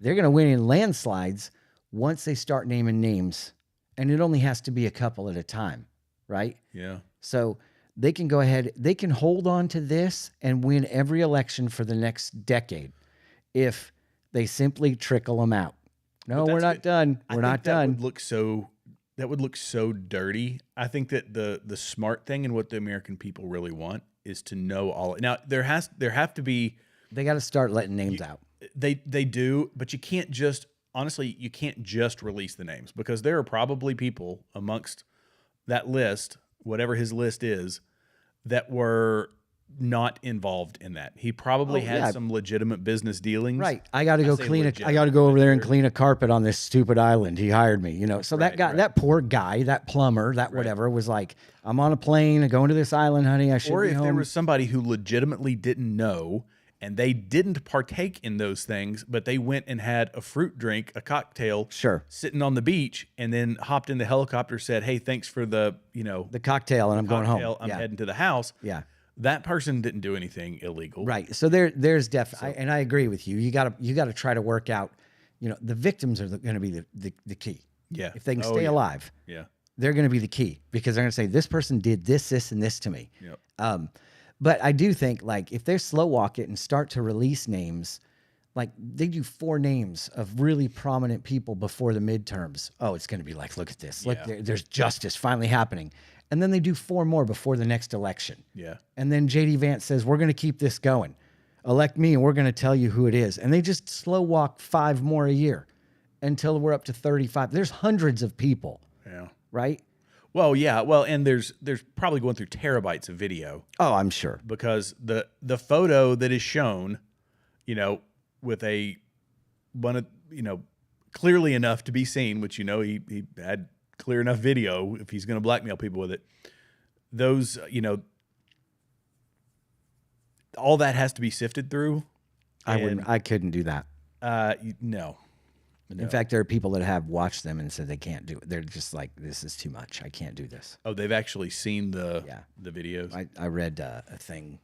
They're going to win in landslides once they start naming names, and it only has to be a couple at a time, right? Yeah. So they can go ahead, they can hold on to this and win every election for the next decade if they simply trickle them out. No, we're not done. We're not done. That would look so dirty. I think that the smart thing and what the American people really want is to know all. Now there have to be. They got to start letting names out. They do, but you can't just release the names, because there are probably people amongst that list, whatever his list is, that were not involved in that. He probably had some legitimate business dealings. Right. I got to go over there and clean a carpet on this stupid island. He hired me, So that guy, that poor guy, that plumber, that whatever, was like, I'm on a plane and going to this island, honey. I should be home. Or if there was somebody who legitimately didn't know and they didn't partake in those things, but they went and had a fruit drink, a cocktail, sitting on the beach, and then hopped in the helicopter, said, hey, thanks for the cocktail, and I'm going home. I'm heading to the house. Yeah. That person didn't do anything illegal. Right. So there's definitely, and I agree with you. You got to try to work out, the victims are going to be the key. Yeah. If they can stay alive. Yeah. They're going to be the key, because they're going to say, this person did this, and this to me. Yep. But I do think, like, if they slow walk it and start to release names, like they do 4 names of really prominent people before the midterms. Oh, it's going to be like, look at this. Look, there's justice finally happening. And then they do 4 more before the next election. Yeah. And then J.D. Vance says, we're going to keep this going. Elect me and we're going to tell you who it is. And they just slow walk 5 more a year until we're up to 35. There's hundreds of people. Yeah. Right? Well, yeah. Well, and there's probably going through terabytes of video. Oh, I'm sure. Because the photo that is shown, with clearly enough to be seen, which, he had clear enough video if he's going to blackmail people with it. Those, all that has to be sifted through. I couldn't do that. No. In fact, there are people that have watched them and said they can't do it. They're just like, this is too much. I can't do this. Oh, they've actually seen the videos. I read a thing.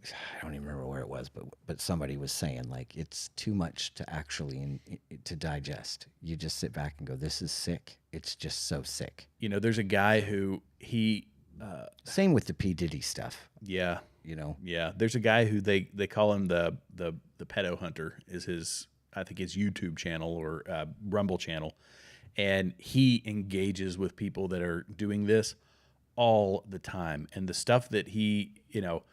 I don't even remember where it was, but somebody was saying like it's too much to actually to digest. You just sit back and go, "This is sick." It's just so sick. You know, there's a guy who same with the P. Diddy stuff. Yeah, you know. Yeah, there's a guy who they call him the pedo hunter is his, I think, his YouTube channel or Rumble channel, and he engages with people that are doing this all the time, and the stuff that he, you know.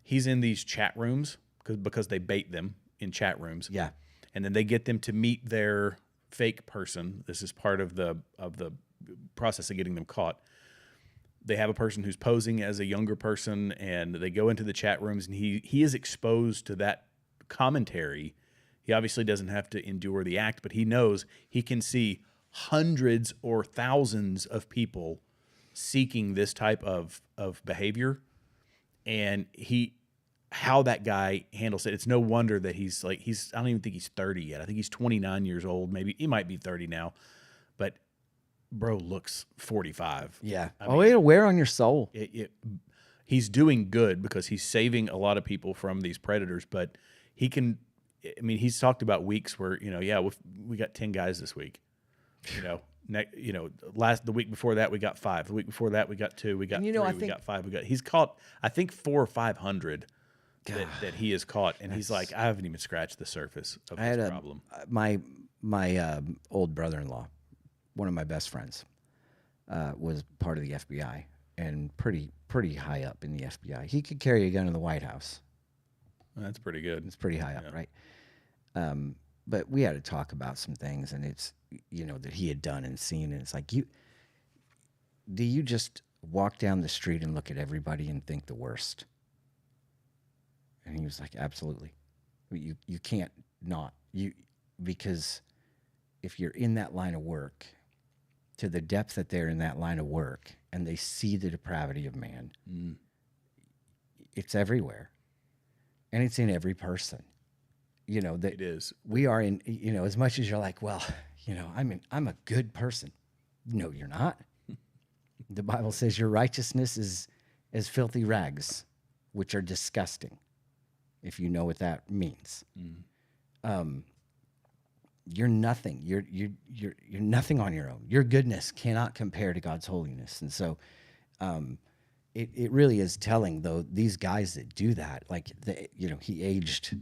He's in these chat rooms because they bait them in chat rooms. Yeah. And then they get them to meet their fake person. This is part of the process of getting them caught. They have a person who's posing as a younger person, and they go into the chat rooms, and he is exposed to that commentary. He obviously doesn't have to endure the act, but he knows he can see hundreds or thousands of people seeking this type of behavior. And how that guy handles it, it's no wonder that he's I don't even think he's 30 yet. I think he's 29 years old. Maybe he might be 30 now, but bro looks 45. Yeah. It'll wear on your soul. He's doing good because he's saving a lot of people from these predators, but he's talked about weeks where, we got 10 guys this week, the week before that we got 5. The week before that we got 2. We got 3. We got 5. He's caught, I think, 400 or 500 that he has caught, and he's like, I haven't even scratched the surface of this problem. My old brother-in-law, one of my best friends, was part of the FBI and pretty high up in the FBI. He could carry a gun in the White House. That's pretty good. It's pretty high up, right? But we had to talk about some things, and it's, that he had done and seen, and it's like, do you just walk down the street and look at everybody and think the worst? And he was like, absolutely. You can't not. Because if you're in that line of work, to the depth that they're in that line of work, and they see the depravity of man, it's everywhere. And it's in every person. That it is. We are in, as much as you're like, well, I'm a good person. No, you're not. The Bible says your righteousness is as filthy rags, which are disgusting, if you know what that means. You're nothing. You're nothing on your own. Your goodness cannot compare to God's holiness. And so it really is telling, though, these guys that do that, like, he aged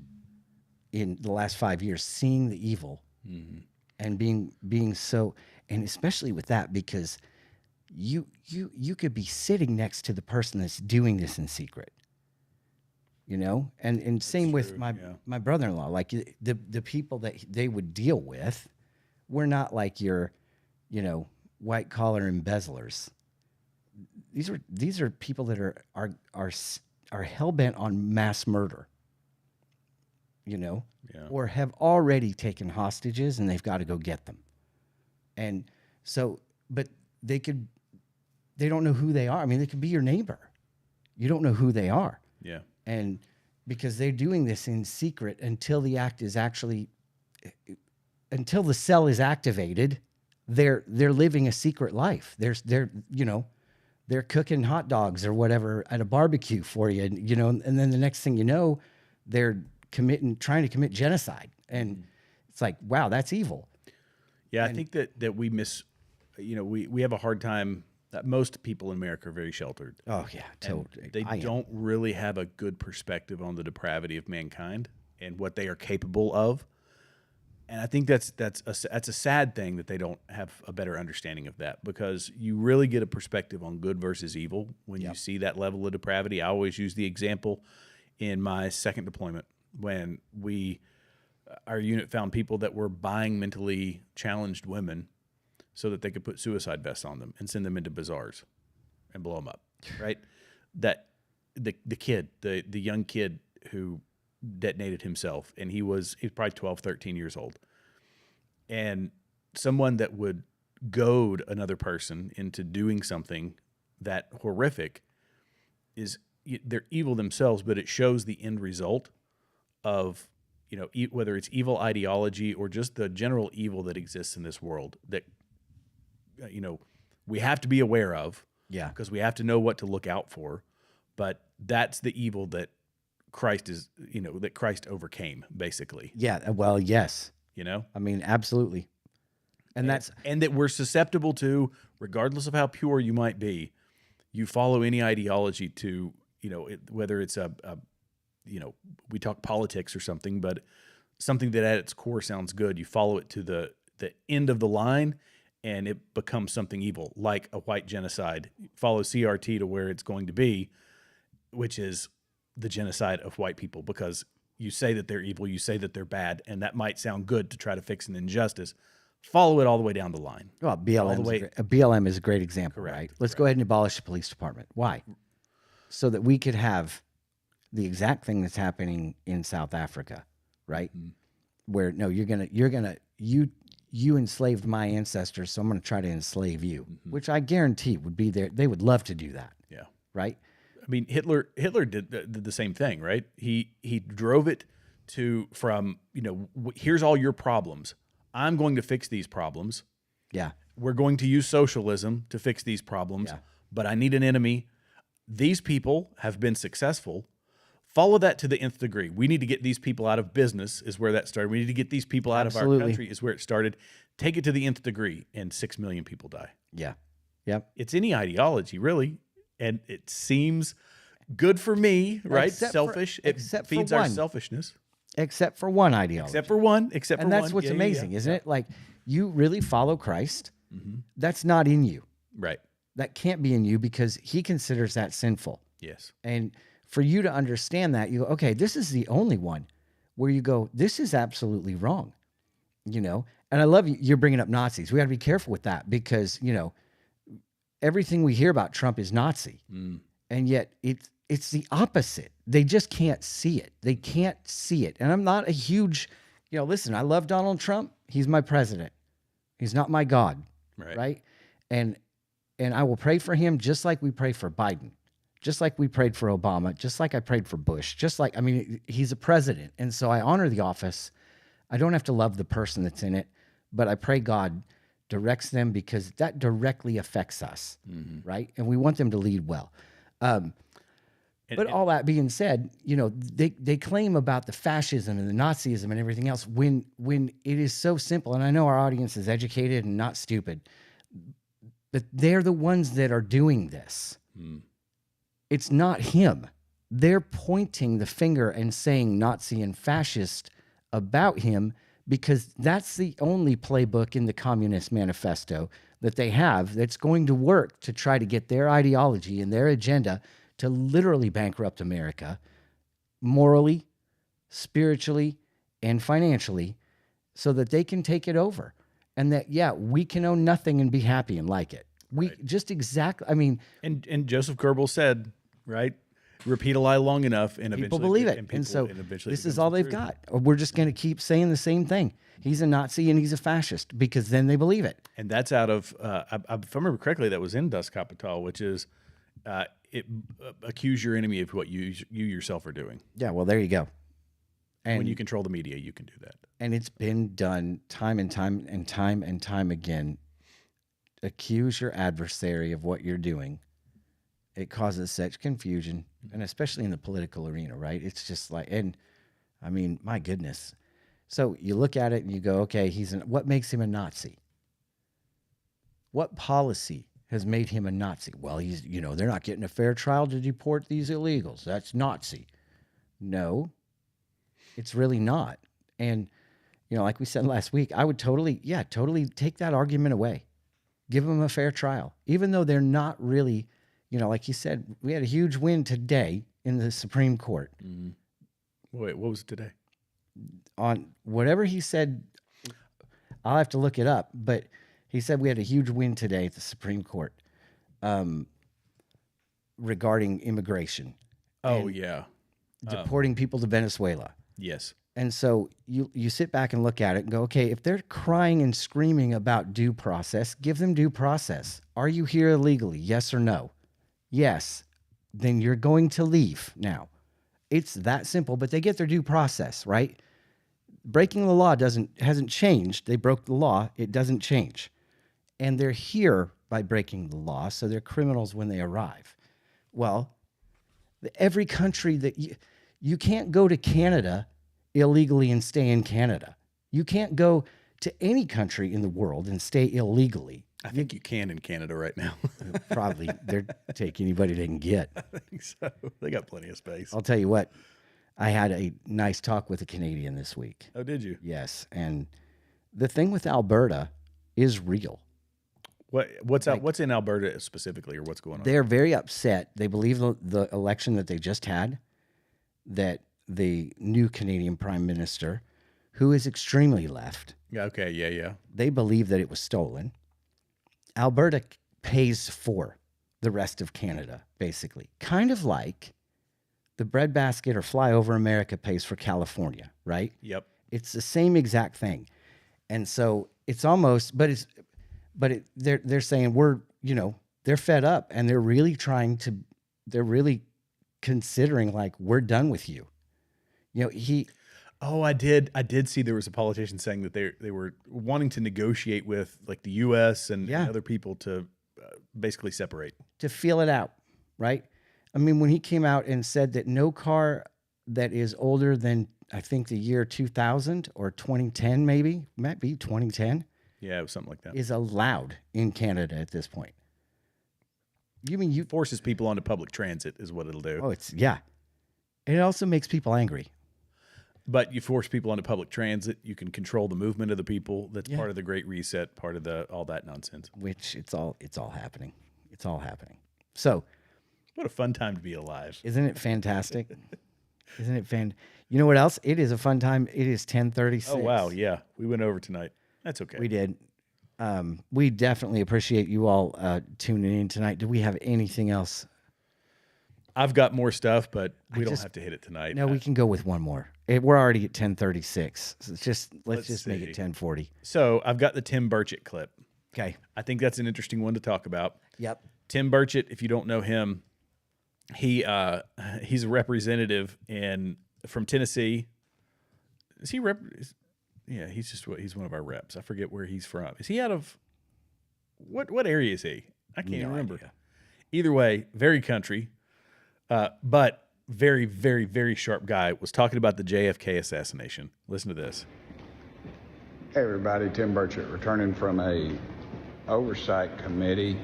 in the last 5 years, seeing the evil and being so, and especially with that, because you could be sitting next to the person that's doing this in secret, and same with my brother-in-law, like the people that they would deal with were not like your, white collar embezzlers. These are people that are hell-bent on mass murder. Or have already taken hostages and they've got to go get them. And so, but they don't know who they are. I mean, they could be your neighbor. You don't know who they are. Yeah. And because they're doing this in secret until the act is until the cell is activated, they're living a secret life. They're cooking hot dogs or whatever at a barbecue for you, and then the next thing you know, they're trying to commit genocide. And it's like, wow, that's evil. Yeah, I think that we we have a hard time. Most people in America are very sheltered. Oh yeah, totally. They don't really have a good perspective on the depravity of mankind and what they are capable of. And I think that's a sad thing that they don't have a better understanding of that, because you really get a perspective on good versus evil when you see that level of depravity. I always use the example in my second deployment when our unit found people that were buying mentally challenged women so that they could put suicide vests on them and send them into bazaars and blow them up, right? That the young kid who detonated himself, and he's probably 12, 13 years old. And someone that would goad another person into doing something that horrific they're evil themselves, but it shows the end result of, whether it's evil ideology or just the general evil that exists in this world that, we have to be aware of. Yeah. Because we have to know what to look out for. But that's the evil that Christ that Christ overcame, basically. Yeah. Well, yes. I mean, absolutely. And that we're susceptible to, regardless of how pure you might be, you follow any ideology to, whether it's we talk politics or something, but something that at its core sounds good, you follow it to the end of the line and it becomes something evil, like a white genocide. Follow CRT to where it's going to be, which is the genocide of white people, because you say that they're evil, you say that they're bad, and that might sound good to try to fix an injustice. Follow it all the way down the line. Well, BLM is a great example, right? Let's go ahead and abolish the police department. Why? So that we could have the exact thing that's happening in South Africa, right? Where you enslaved my ancestors, so I'm going to try to enslave you, which I guarantee would be there. They would love to do that. Yeah. Right. I mean, Hitler did the same thing, right? He drove it from here's all your problems. I'm going to fix these problems. Yeah. We're going to use socialism to fix these problems, but I need an enemy. These people have been successful. Follow that to the nth degree. We need to get these people out of business is where that started. We need to get these people out of our country is where it started. Take it to the nth degree, and 6 million people die. Yeah. Yep. It's any ideology, really. And it seems good for me, right? Selfish. It feeds our selfishness. Except for one ideology. Except for one. And that's what's amazing, isn't it? Like, you really follow Christ. That's not in you. Right. That can't be in you because he considers that sinful. Yes. And for you to understand that, you go, okay, this is the only one where you go, this is absolutely wrong, And I love you're bringing up Nazis. We got to be careful with that because, everything we hear about Trump is Nazi. And yet it's the opposite. They just can't see it. They can't see it. And I'm not a huge, listen, I love Donald Trump. He's my president. He's not my God. Right. And I will pray for him just like we pray for Biden. Just like we prayed for Obama, just like I prayed for Bush, he's a president. And so I honor the office. I don't have to love the person that's in it, but I pray God directs them because that directly affects us, right? And we want them to lead well. But all that being said, they claim about the fascism and the Nazism and everything else when it is so simple. And I know our audience is educated and not stupid, but they're the ones that are doing this. It's not him. They're pointing the finger and saying Nazi and fascist about him because that's the only playbook in the Communist Manifesto that they have that's going to work to try to get their ideology and their agenda to literally bankrupt America morally, spiritually, and financially so that they can take it over. And that, we can own nothing and be happy and like it. And Joseph Goebbels said, right? Repeat a lie long enough, and people eventually believe it. And so this is all they've got. We're just going to keep saying the same thing. He's a Nazi and he's a fascist because then they believe it. And that's out of, if I remember correctly, that was in Das Kapital, which is accuse your enemy of what you yourself are doing. Yeah, well, there you go. And when you control the media, you can do that. And it's been done time and time again. Accuse your adversary of what you're doing. It causes such confusion, and especially in the political arena, right? It's just like, my goodness. So you look at it and you go, okay, what makes him a Nazi? What policy has made him a Nazi? Well, they're not getting a fair trial to deport these illegals. That's Nazi. No, it's really not. And, like we said last week, I would totally take that argument away. Give them a fair trial, even though they're not really, like you said, we had a huge win today in the Supreme Court. Wait, what was it today? On whatever he said, I'll have to look it up, but he said we had a huge win today at the Supreme Court regarding immigration. Oh, yeah. Deporting people to Venezuela. Yes. And so you sit back and look at it and go, okay, if they're crying and screaming about due process, give them due process. Are you here illegally? Yes or no? Yes. Then you're going to leave now. It's that simple, but they get their due process, right? breaking the law hasn't changed. They broke the law. It doesn't change. And they're here by breaking the law, so they're criminals when they arrive. Well, every country that you can't go to Canada illegally and stay in Canada. You can't go to any country in the world and stay illegally. I think you can in Canada right now. Probably. They're take anybody they can get. I think so. They got plenty of space. I'll tell you what. I had a nice talk with a Canadian this week. Oh, did you? Yes. And the thing with Alberta is real. What's in Alberta specifically, or what's going on? They're very upset. They believe the election that they just had, that the new Canadian Prime Minister, who is extremely left. Yeah. Okay. Yeah. They believe that it was stolen. Alberta pays for the rest of Canada, basically. Kind of like the breadbasket or flyover America pays for California, right? Yep. It's the same exact thing. And so it's almost, they're saying they're fed up, and they're really considering, like, we're done with you. I did see there was a politician saying that they were wanting to negotiate with, like, the U.S. and other people to basically separate. To feel it out, right? I mean, when he came out and said that no car that is older than, I think, the year 2000 or 2010, maybe, might be 2010. Yeah, it was something like that. Is allowed in Canada at this point. You forces people onto public transit is what it'll do. Oh, and it also makes people angry. But you force people onto public transit, you can control the movement of the people. That's part of the Great Reset, part of all that nonsense. Which it's all happening. It's all happening. So, what a fun time to be alive! Isn't it fantastic? Isn't it fan? You know what else? It is a fun time. It is 10:36. Oh wow, yeah, we went over tonight. That's okay. We did. We definitely appreciate you all tuning in tonight. Do we have anything else? I've got more stuff, but we don't have to hit it tonight. No, we can go with one more. We're already at 10:36. So let's just make it 10:40. So I've got the Tim Burchett clip. Okay. I think that's an interesting one to talk about. Yep. Tim Burchett, if you don't know him, he's a representative from Tennessee. Is he Yeah, he's one of our reps. I forget where he's from. Is he out of what area is he? I can't even remember. Idea. Either way, very country. But very, very, very sharp guy. Was talking about the JFK assassination. Listen to this. Hey everybody, Tim Burchett returning from a oversight committee.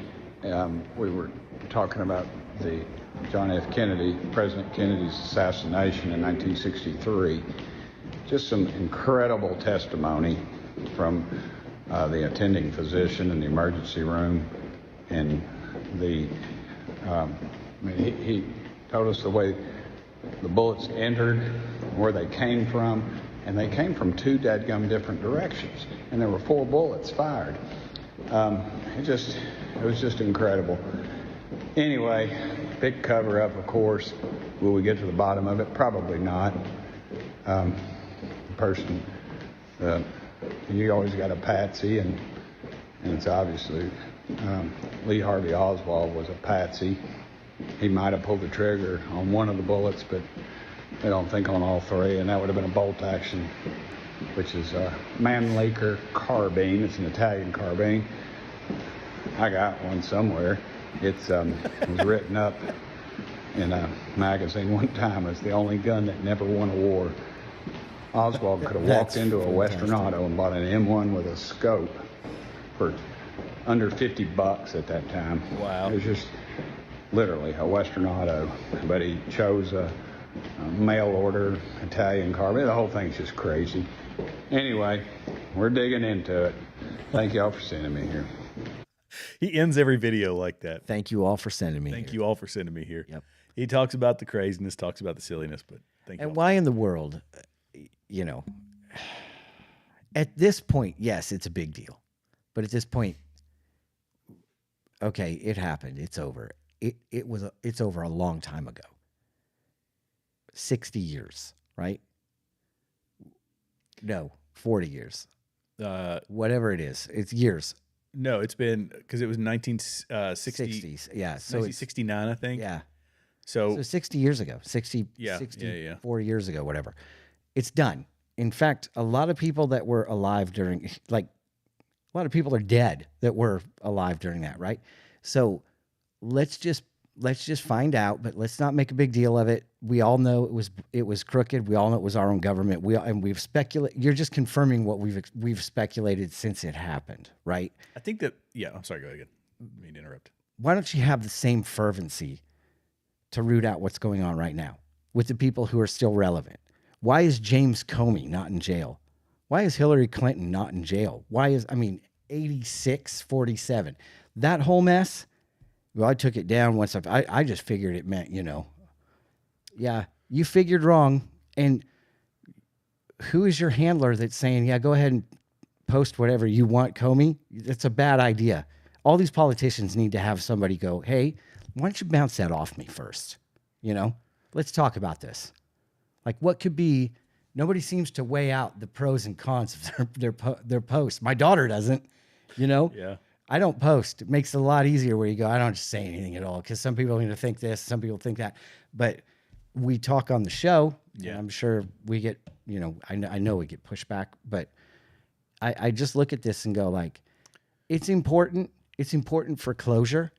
We were talking about the John F. Kennedy, President Kennedy's assassination in 1963. Just some incredible testimony from the attending physician in the emergency room, and he told us the way the bullets entered, where they came from, and they came from two dadgum different directions, and there were 4 bullets fired. It was just incredible. Anyway, big cover up, of course. Will we get to the bottom of it? Probably not. You always got a patsy, and it's obviously Lee Harvey Oswald was a patsy. He might have pulled the trigger on one of the bullets, but they don't think on all 3, and that would have been a bolt action, which is a Mannlicher carbine. It's an Italian carbine. I got one somewhere. It was written up in a magazine one time as the only gun that never won a war. Oswald could have walked into a Western Auto and bought an M1 with a scope for under $50 at that time. Wow. It was just literally a Western Auto, but he chose a mail order Italian carbine. The whole thing's just crazy. Anyway, we're digging into it. Thank y'all for sending me here. He ends every video like that. Thank you all for sending me Thank you all for sending me here. Yep. He talks about the craziness, talks about the silliness, but thank you. And why in the world, at this point, yes, it's a big deal. But at this point, okay, it happened. It's over. It's over a long time ago. 60 years, right? No, 40 years. Whatever it is, it's years. No, it's been, because it was 1960s. Yeah. So 1969, I think. Yeah. So 60 years ago, 64 years ago, whatever. It's done. In fact, a lot of people that were alive during, like, a lot of people are dead that were alive during that, right? So let's just find out, but let's not make a big deal of it. We all know it was crooked. We all know it was our own government. We've speculated. You're just confirming what we've speculated since it happened, right? I think that. Yeah, I'm sorry. Go ahead. I mean to interrupt. Why don't you have the same fervency to root out what's going on right now with the people who are still relevant? Why is James Comey not in jail? Why is Hillary Clinton not in jail? 86-47. That whole mess. Well, I took it down once. I just figured it meant, yeah, you figured wrong. And who is your handler that's saying, yeah, go ahead and post whatever you want, Comey? That's a bad idea. All these politicians need to have somebody go, hey, why don't you bounce that off me first? Let's talk about this. Like, what could be? Nobody seems to weigh out the pros and cons of their posts. My daughter doesn't, Yeah. I don't post. It makes it a lot easier where you go, I don't just say anything at all, because some people are going to think this, some people think that. But we talk on the show, and I'm sure we get, I know we get pushback, but I just look at this and go, like, it's important. It's important for closure,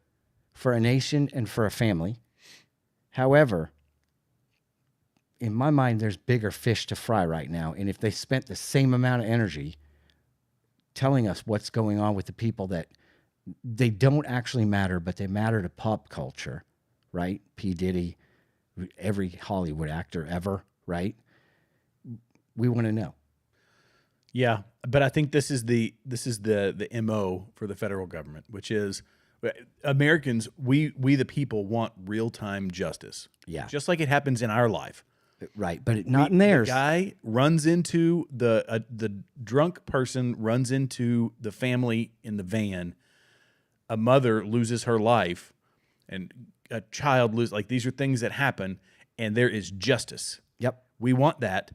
for a nation, and for a family. However, in my mind, there's bigger fish to fry right now. And if they spent the same amount of energy telling us what's going on with the people that they don't actually matter, but they matter to pop culture, right? P. Diddy, every Hollywood actor ever, right? We want to know. Yeah, but I think this is the MO for the federal government, which is Americans, we the people want real-time justice. Yeah. Just like it happens in our life. Right, but not in theirs. The guy runs into the drunk person runs into the family in the van. A mother loses her life, and a child loses. Like, these are things that happen, and there is justice. Yep, we want that,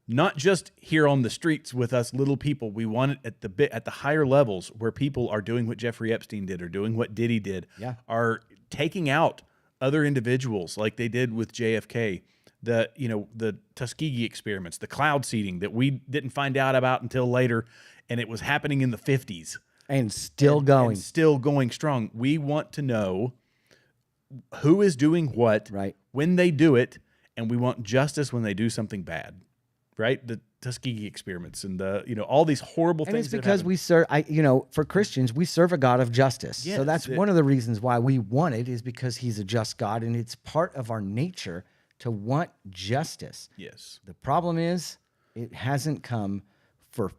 not just here on the streets with us little people. We want it at the higher levels where people are doing what Jeffrey Epstein did, or doing what Diddy did. Yeah, are taking out other individuals like they did with JFK. The Tuskegee experiments, the cloud seeding that we didn't find out about until later, and it was happening in the 50s. And still going. And still going strong. We want to know who is doing what, right, when they do it, and we want justice when they do something bad, right? The Tuskegee experiments and all these horrible things. And it's because we serve, for Christians, we serve a God of justice. Yes, so that's one of the reasons why we want it, is because he's a just God, and it's part of our nature to want justice. Yes. The problem is it hasn't come for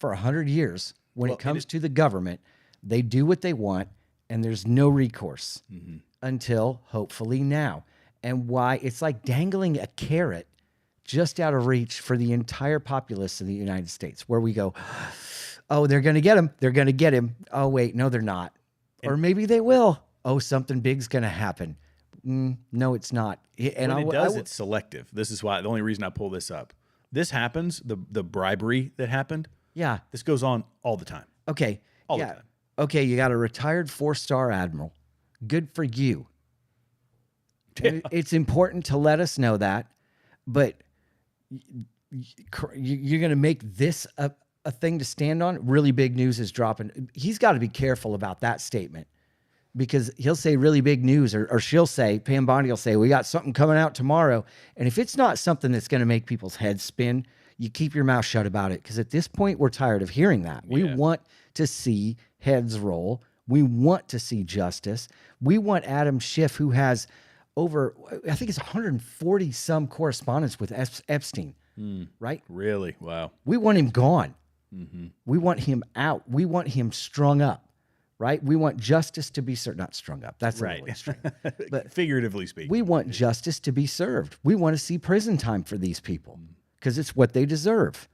100 years. When it comes to the government, they do what they want, and there's no recourse until hopefully now. And why? It's like dangling a carrot just out of reach for the entire populace of the United States, where we go, oh, they're going to get him. They're going to get him. Oh, wait, no, they're not. Or maybe they will. Oh, something big's going to happen. No, it's not. And when it does, it's selective. This is why the only reason I pull this up. This happens, the bribery that happened. Yeah. This goes on all the time. Okay. All the time. Okay, you got a retired 4-star admiral. Good for you. Yeah. It's important to let us know that, but you're going to make this a thing to stand on? Really big news is dropping. He's got to be careful about that statement, because he'll say really big news, or she'll say, Pam Bondi will say, we got something coming out tomorrow. And if it's not something that's going to make people's heads spin, you keep your mouth shut about it. Because at this point, we're tired of hearing that. We want to see heads roll. We want to see justice. We want Adam Schiff, who has over, I think it's 140 some correspondence with Epstein, right? Really? Wow. We want him gone. Mm-hmm. We want him out. We want him strung up. Right? We want justice to be served. Not strung up. That's right. Extreme. But figuratively speaking, we want justice to be served. We want to see prison time for these people, because it's what they deserve.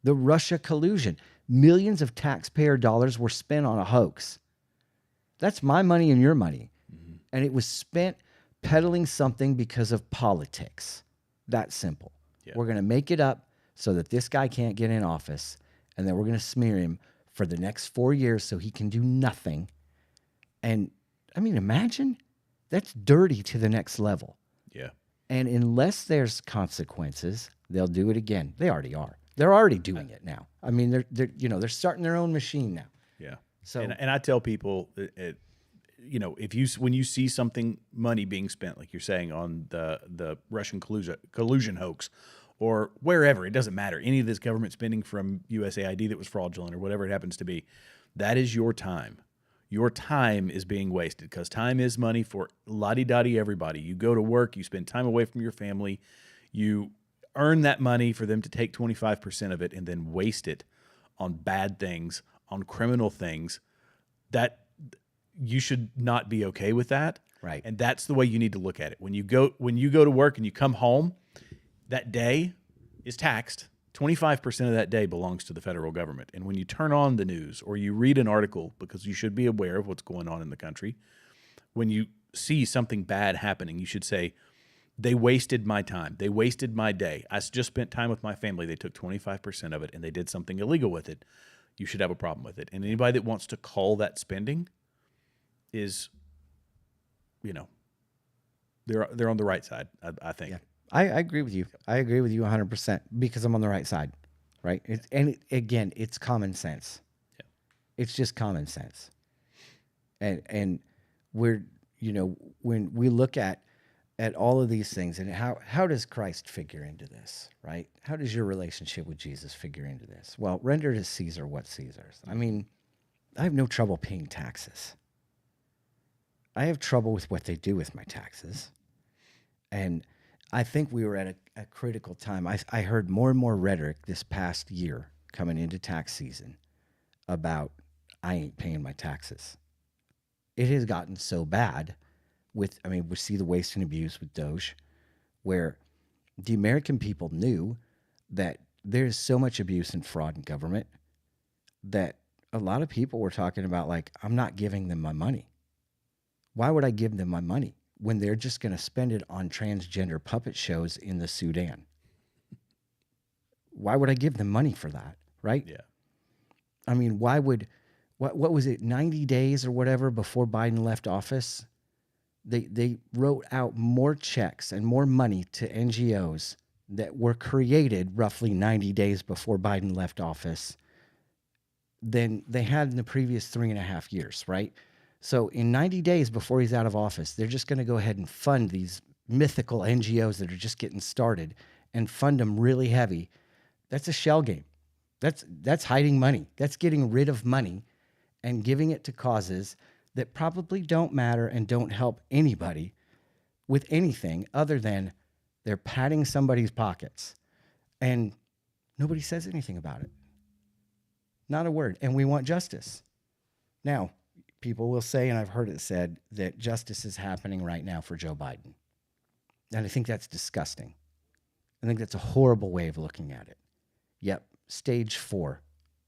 The Russia collusion. Millions of taxpayer dollars were spent on a hoax. That's my money and your money. Mm-hmm. And it was spent peddling something because of politics. That simple. Yeah. We're going to make it up so that this guy can't get in office, and then we're going to smear him for the next 4 years so he can do nothing. And I mean, imagine, that's dirty to the next level. Yeah. And unless there's consequences, they'll do it again. They already are. They're already doing it now. I mean, they're starting their own machine now. Yeah. So and I tell people, when you see money being spent, like you're saying on the Russian collusion hoax, or wherever, it doesn't matter, any of this government spending from USAID that was fraudulent or whatever it happens to be, that is your time. Your time is being wasted, because time is money for la-di-da-di everybody. You go to work, you spend time away from your family, you earn that money for them to take 25% of it and then waste it on bad things, on criminal things. That you should not be okay with that. Right. And that's the way you need to look at it. When you go to work and you come home, that day is taxed. 25% of that day belongs to the federal government. And when you turn on the news or you read an article, because you should be aware of what's going on in the country, when you see something bad happening, you should say, they wasted my time. They wasted my day. I just spent time with my family. They took 25% of it and they did something illegal with it. You should have a problem with it. And anybody that wants to call that spending is, they're on the right side, I think. Yeah. I agree with you. I agree with you 100% because I'm on the right side, right? Again, it's common sense. Yeah. It's just common sense. And we're, when we look at all of these things, and how does Christ figure into this, right? How does your relationship with Jesus figure into this? Well, render to Caesar what Caesar's. I mean, I have no trouble paying taxes. I have trouble with what they do with my taxes. And I think we were at a critical time. I heard more and more rhetoric this past year coming into tax season about I ain't paying my taxes. It has gotten so bad we see the waste and abuse with Doge, where the American people knew that there's so much abuse and fraud in government that a lot of people were talking about, like, I'm not giving them my money. Why would I give them my money when they're just going to spend it on transgender puppet shows in the Sudan? Why would I give them money for that, right? Yeah. I mean, what was it, 90 days or whatever before Biden left office? They wrote out more checks and more money to NGOs that were created roughly 90 days before Biden left office than they had in the previous 3.5 years, right? So in 90 days before he's out of office, they're just going to go ahead and fund these mythical NGOs that are just getting started and fund them really heavy. That's a shell game. That's hiding money. That's getting rid of money and giving it to causes that probably don't matter and don't help anybody with anything other than they're padding somebody's pockets. And nobody says anything about it. Not a word. And we want justice. Now, people will say, and I've heard it said, that justice is happening right now for Joe Biden. And I think that's disgusting. I think that's a horrible way of looking at it. Yep, stage 4,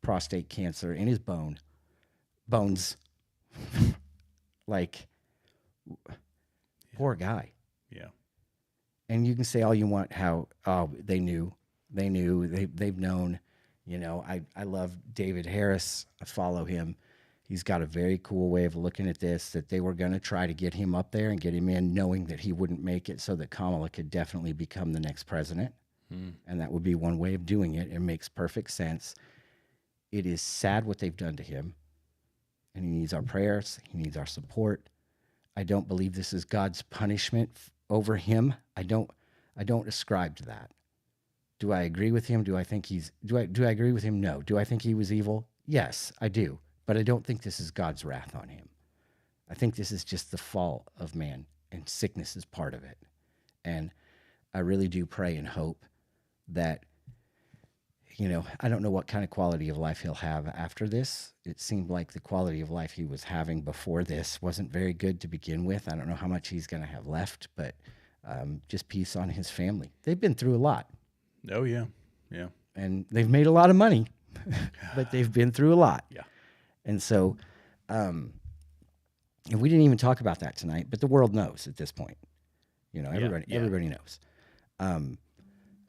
prostate cancer in his bones. Like, poor guy. Yeah. And you can say all you want how, they knew, they've known. I love David Harris. I follow him. He's got a very cool way of looking at this, that they were going to try to get him up there and get him in knowing that he wouldn't make it, so that Kamala could definitely become the next president. And that would be one way of doing it. It makes perfect sense. It is sad what they've done to him. And he needs our prayers. He needs our support. I don't believe this is God's punishment over him. I don't ascribe to that. Do I agree with him? Do I agree with him? No. Do I think he was evil? Yes, I do. But I don't think this is God's wrath on him. I think this is just the fall of man, and sickness is part of it. And I really do pray and hope that, I don't know what kind of quality of life he'll have after this. It seemed like the quality of life he was having before this wasn't very good to begin with. I don't know how much he's going to have left, but just peace on his family. They've been through a lot. Oh, yeah. Yeah. And they've made a lot of money, but they've been through a lot. Yeah. And so, and we didn't even talk about that tonight, but the world knows at this point. Everybody knows.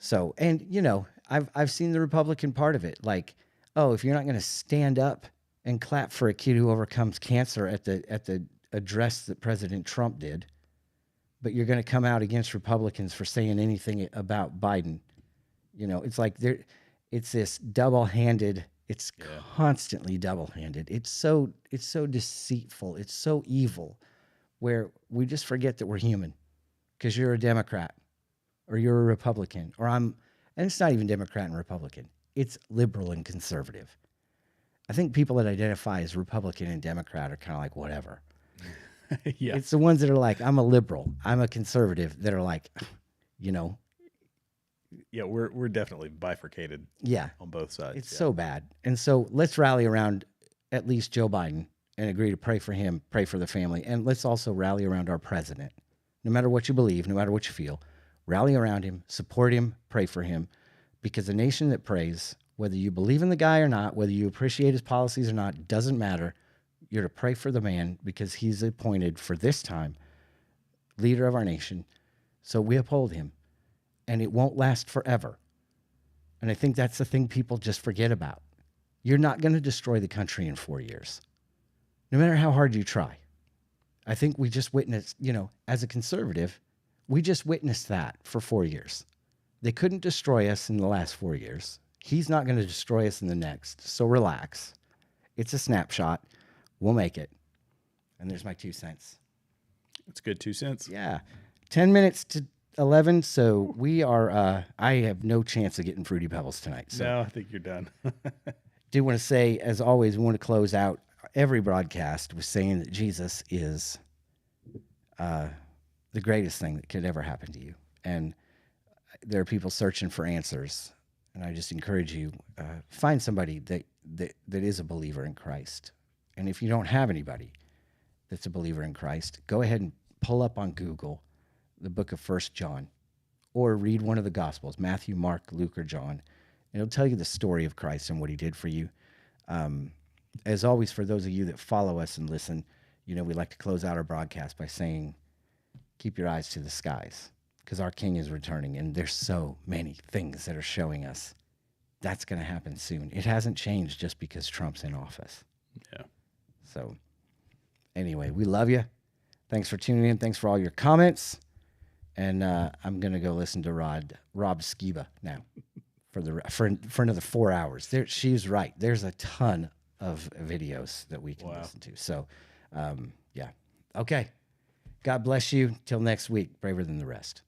So, and I've seen the Republican part of it. Like, oh, if you're not going to stand up and clap for a kid who overcomes cancer at the address that President Trump did, but you're going to come out against Republicans for saying anything about Biden, it's like It's this double-handed. It's constantly double-handed. It's so deceitful. It's so evil, where we just forget that we're human, because you're a Democrat, or you're a Republican, and it's not even Democrat and Republican. It's liberal and conservative. I think people that identify as Republican and Democrat are kind of like whatever. Yeah. It's the ones that are like, I'm a liberal, I'm a conservative, that are like, Yeah, we're definitely bifurcated. Yeah, on both sides. It's so bad. And so let's rally around at least Joe Biden and agree to pray for him, pray for the family, and let's also rally around our president. No matter what you believe, no matter what you feel, rally around him, support him, pray for him, because a nation that prays, whether you believe in the guy or not, whether you appreciate his policies or not, doesn't matter. You're to pray for the man because he's appointed for this time leader of our nation. So we uphold him, and it won't last forever. And I think that's the thing people just forget about. You're not going to destroy the country in 4 years, no matter how hard you try. I think we just witnessed, as a conservative, we just witnessed that for 4 years. They couldn't destroy us in the last 4 years. He's not going to destroy us in the next. So relax. It's a snapshot. We'll make it. And there's my 2 cents. It's good 2 cents. Yeah. 10 minutes to 11. So we are, I have no chance of getting Fruity Pebbles tonight. So No, I think you're done. do want to say, as always, we want to close out every broadcast with saying that Jesus is the greatest thing that could ever happen to you. And there are people searching for answers. And I just encourage you, find somebody that is a believer in Christ. And if you don't have anybody that's a believer in Christ, go ahead and pull up on Google the book of 1 John, or read one of the Gospels, Matthew, Mark, Luke, or John. It'll tell you the story of Christ and what he did for you. As always, for those of you that follow us and listen, we like to close out our broadcast by saying, keep your eyes to the skies, because our King is returning, and there's so many things that are showing us that's going to happen soon. It hasn't changed just because Trump's in office. Yeah. So anyway, we love you. Thanks for tuning in. Thanks for all your comments. And I'm going to go listen to Rob Skiba now for another 4 hours. She's right. There's a ton of videos that we can listen to. So, yeah. Okay. God bless you. Till next week. Braver than the rest.